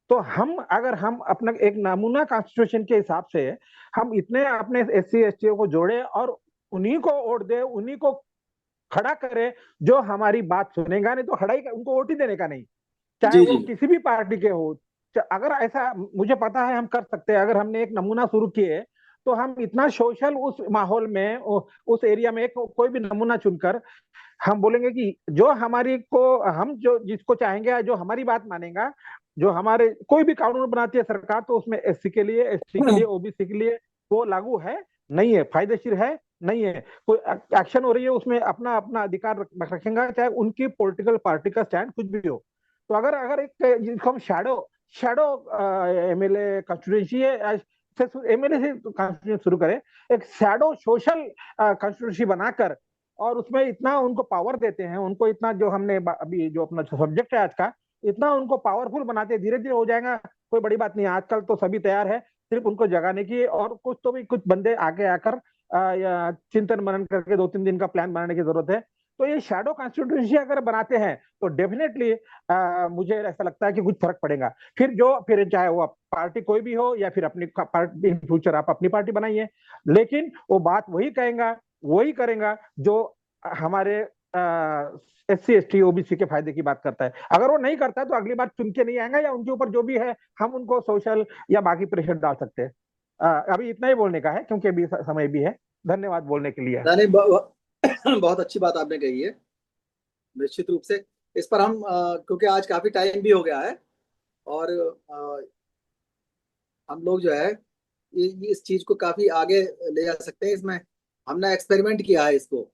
तो हम अगर हम अपना एक नमूना कॉन्स्टिट्यूशन के हिसाब से हम इतने अपने SC ST को जोड़े और उन्हीं को वोट दे, उन्हीं को खड़ा करे जो हमारी बात सुनेगा, नहीं तो खड़ा ही उनको वोट ही देने का नहीं, चाहे वो किसी भी पार्टी के हो। अगर ऐसा मुझे पता है हम कर सकते हैं, अगर हमने एक नमूना शुरू किए तो हम इतना सोशल उस माहौल में उस एरिया में कोई भी नमूना चुनकर हम बोलेंगे कि जो हमारी को हम जो जिसको चाहेंगे, जो हमारी बात मानेगा, जो हमारे कोई भी कानून बनाती है सरकार, तो उसमें SC के लिए, ST के लिए, OBC के लिए वो लागू है नहीं है, फायदेशीर है नहीं है, कोई एक्शन हो रही है उसमें अपना अपना अधिकार रखेगा, चाहे उनकी पॉलिटिकल पार्टी का स्टैंड कुछ भी हो। तो अगर एक जिसको हम शैडो MLA कॉन्स्टिट्यूंसी है, MLA से कॉन्स्टिट्यूंसी शुरू करें, एक शैडो सोशल कॉन्स्टिट्यूंसी बनाकर, और उसमें इतना उनको पावर देते हैं, उनको इतना जो हमने अभी जो अपना सब्जेक्ट है आज का, इतना उनको पावरफुल बनाते हैं, धीरे धीरे हो जाएगा, कोई बड़ी बात नहीं है। आजकल तो सभी तैयार है, सिर्फ उनको जगाने की, और कुछ बंदे आगे आकर चिंतन मनन करके 2-3 दिन का प्लान बनाने की जरूरत है। तो ये शैडो कॉन्स्टिट्यूंसी अगर बनाते हैं तो डेफिनेटली मुझे ऐसा लगता है कि कुछ फर्क पड़ेगा। फिर चाहे वो पार्टी कोई भी हो या फिर अपनी पार्टी, इन फ्यूचर आप अपनी पार्टी बनाइए, लेकिन वो बात वही करेगा जो हमारे SC ST OBC के फायदे की बात करता है। अगर वो नहीं करता तो अगली बार चुन के नहीं आएगा, या उनके ऊपर जो भी है हम उनको सोशल या बाकी प्रेशर डाल सकते हैं। अभी इतना ही बोलने का है क्योंकि अभी समय भी है। धन्यवाद बोलने के लिए। नहीं, बहुत अच्छी बात आपने कही है। निश्चित रूप से इस पर हम क्योंकि आज काफी टाइम भी हो गया है, और हम लोग जो है इस चीज को काफी आगे ले जा सकते हैं। इसमें हमने एक्सपेरिमेंट किया है इसको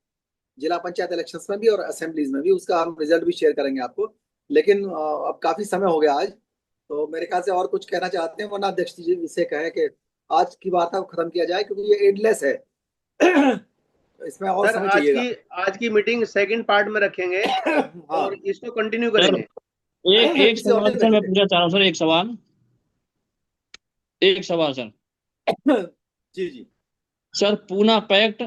जिला पंचायत इलेक्शंस में भी और असेंबलीज में भी, उसका हम रिजल्ट भी शेयर करेंगे आपको। लेकिन अब काफी समय हो गया आज, तो मेरे ख्याल से और कुछ कहना चाहते हैं, वरना अध्यक्ष जी इसे कहें कि आज की वार्ता को खत्म किया जाए, क्योंकि ये एंडलेस है। इसमें और समय चाहिएगा। आज की मीटिंग सेकंड पार्ट में रखेंगे और इसको कंटिन्यू करेंगे। एक सवाल सर मैं पूछना चाह रहा हूँ सर, एक सवाल सर। जी सर, पूना पैक्ट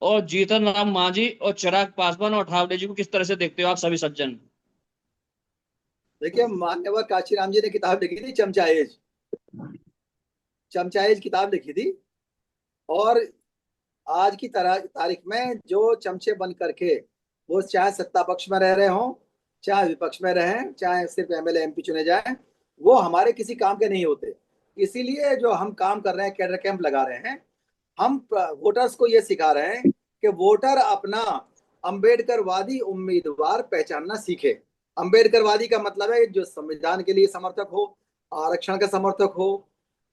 और जीतन राम मांझी और चिराग पासवान और ठावरे जी को किस तरह से देखते हो आप सभी सज्जन? देखिए, मान्यवर काशीराम जी ने किताब लिखी थी चमचा एज, चमचाइज किताब लिखी थी, और आज की तारीख में जो चमचे बन करके वो चाहे सत्ता पक्ष में रह रहे हों, चाहे विपक्ष में रहें, चाहे सिर्फ एमएलए एमपी चुने जाएं, वो हमारे किसी काम के नहीं होते। इसीलिए जो हम काम कर रहे हैं, कैडर कैंप लगा रहे हैं, हम वोटर्स को ये सिखा रहे हैं कि वोटर अपना अंबेडकरवादी उम्मीदवार पहचानना सीखे। अंबेडकरवादी का मतलब है जो संविधान के लिए समर्थक हो, आरक्षण का समर्थक हो,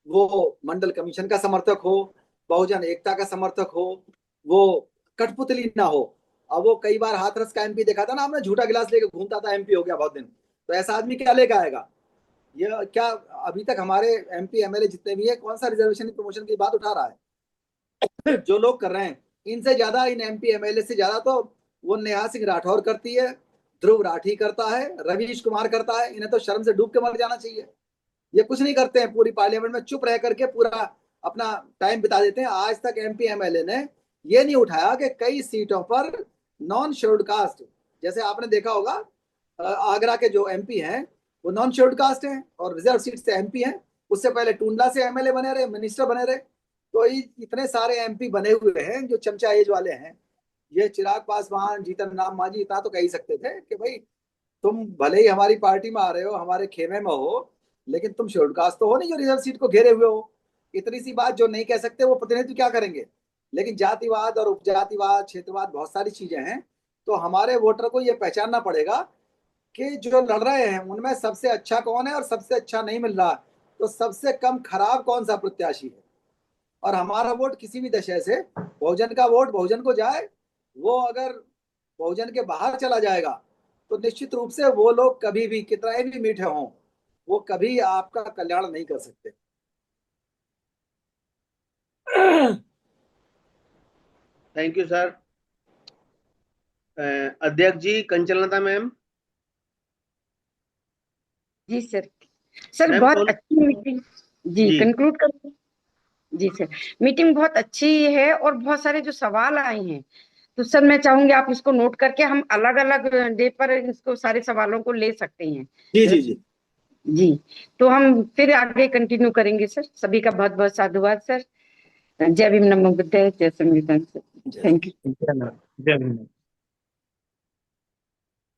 वो मंडल कमीशन का समर्थक हो, बहुजन एकता का समर्थक हो, वो कठपुतली ना हो। अब वो कई बार हाथरस का एमपी देखा था ना हमने, झूठा गिलास लेके घूमता था, एमपी हो गया बहुत दिन, तो ऐसा आदमी क्या लेकर आएगा? ये क्या अभी तक हमारे एमपी एमएलए जितने भी है, कौन सा रिजर्वेशन प्रमोशन की बात उठा रहा है? जो लोग कर रहे हैं, इनसे ज्यादा, इन एमपी एमएलए से ज्यादा तो वो नेहा सिंह राठौर करती है, ध्रुव राठी करता है, रवीश कुमार करता है। इन्हें तो शर्म से डूब के मर जाना चाहिए। ये कुछ नहीं करते हैं, पूरी पार्लियामेंट में चुप रह करके पूरा अपना टाइम बिता देते हैं। आज तक एमपी एमएलए ने ये नहीं उठाया कि कई सीटों पर नॉन शेड्यूल्ड कास्ट, जैसे आपने देखा होगा आगरा के जो एमपी हैं वो नॉन शेड्यूल्ड कास्ट हैं और रिजर्व सीट से एमपी हैं। उससे पहले टूंडला से एमएलए बने रहे, मिनिस्टर बने रहे। तो इतने सारे एमपी बने हुए हैं जो चमचा एज वाले हैं। ये चिराग पासवान, जीतन राम मांझी इतना तो कह ही सकते थे कि भाई तुम भले ही हमारी पार्टी में आ रहे हो, हमारे खेमे में हो, लेकिन तुम शेड्यूल्ड कास्ट तो हो नहीं जो रिजर्व सीट को घेरे हुए हो। इतनी सी बात जो नहीं कह सकते वो प्रतिनिधित्व क्या करेंगे? लेकिन जातिवाद और उपजातिवाद, क्षेत्रवाद, बहुत सारी चीजें हैं। तो हमारे वोटर को ये पहचानना पड़ेगा कि जो लड़ रहे हैं उनमें सबसे अच्छा कौन है और सबसे अच्छा नहीं मिल रहा तो सबसे कम खराब कौन सा प्रत्याशी है। और हमारा वोट किसी भी दशा से, बहुजन का वोट बहुजन को जाए। वो अगर बहुजन के बाहर चला जाएगा तो निश्चित रूप से वो लोग कभी भी कितना भी मीठे हों, वो कभी आपका कल्याण नहीं कर सकते। Thank you sir. अध्यक्ष जी, कंचनलता मैम। जी सर। सर मैम बहुत कौन? अच्छी मीटिंग। जी कंक्लूड कर। जी सर, मीटिंग बहुत अच्छी है और बहुत सारे जो सवाल आए हैं तो सर मैं चाहूंगी आप इसको नोट करके हम अलग अलग डे पर इसको सारे सवालों को ले सकते हैं। जी जी जी जी, तो हम फिर आगे कंटिन्यू करेंगे सर। सभी का बहुत बहुत साधुवाद सर। जय भीम, नमो बुद्धाय, जय संविधान सर। Thank you. जय भीम।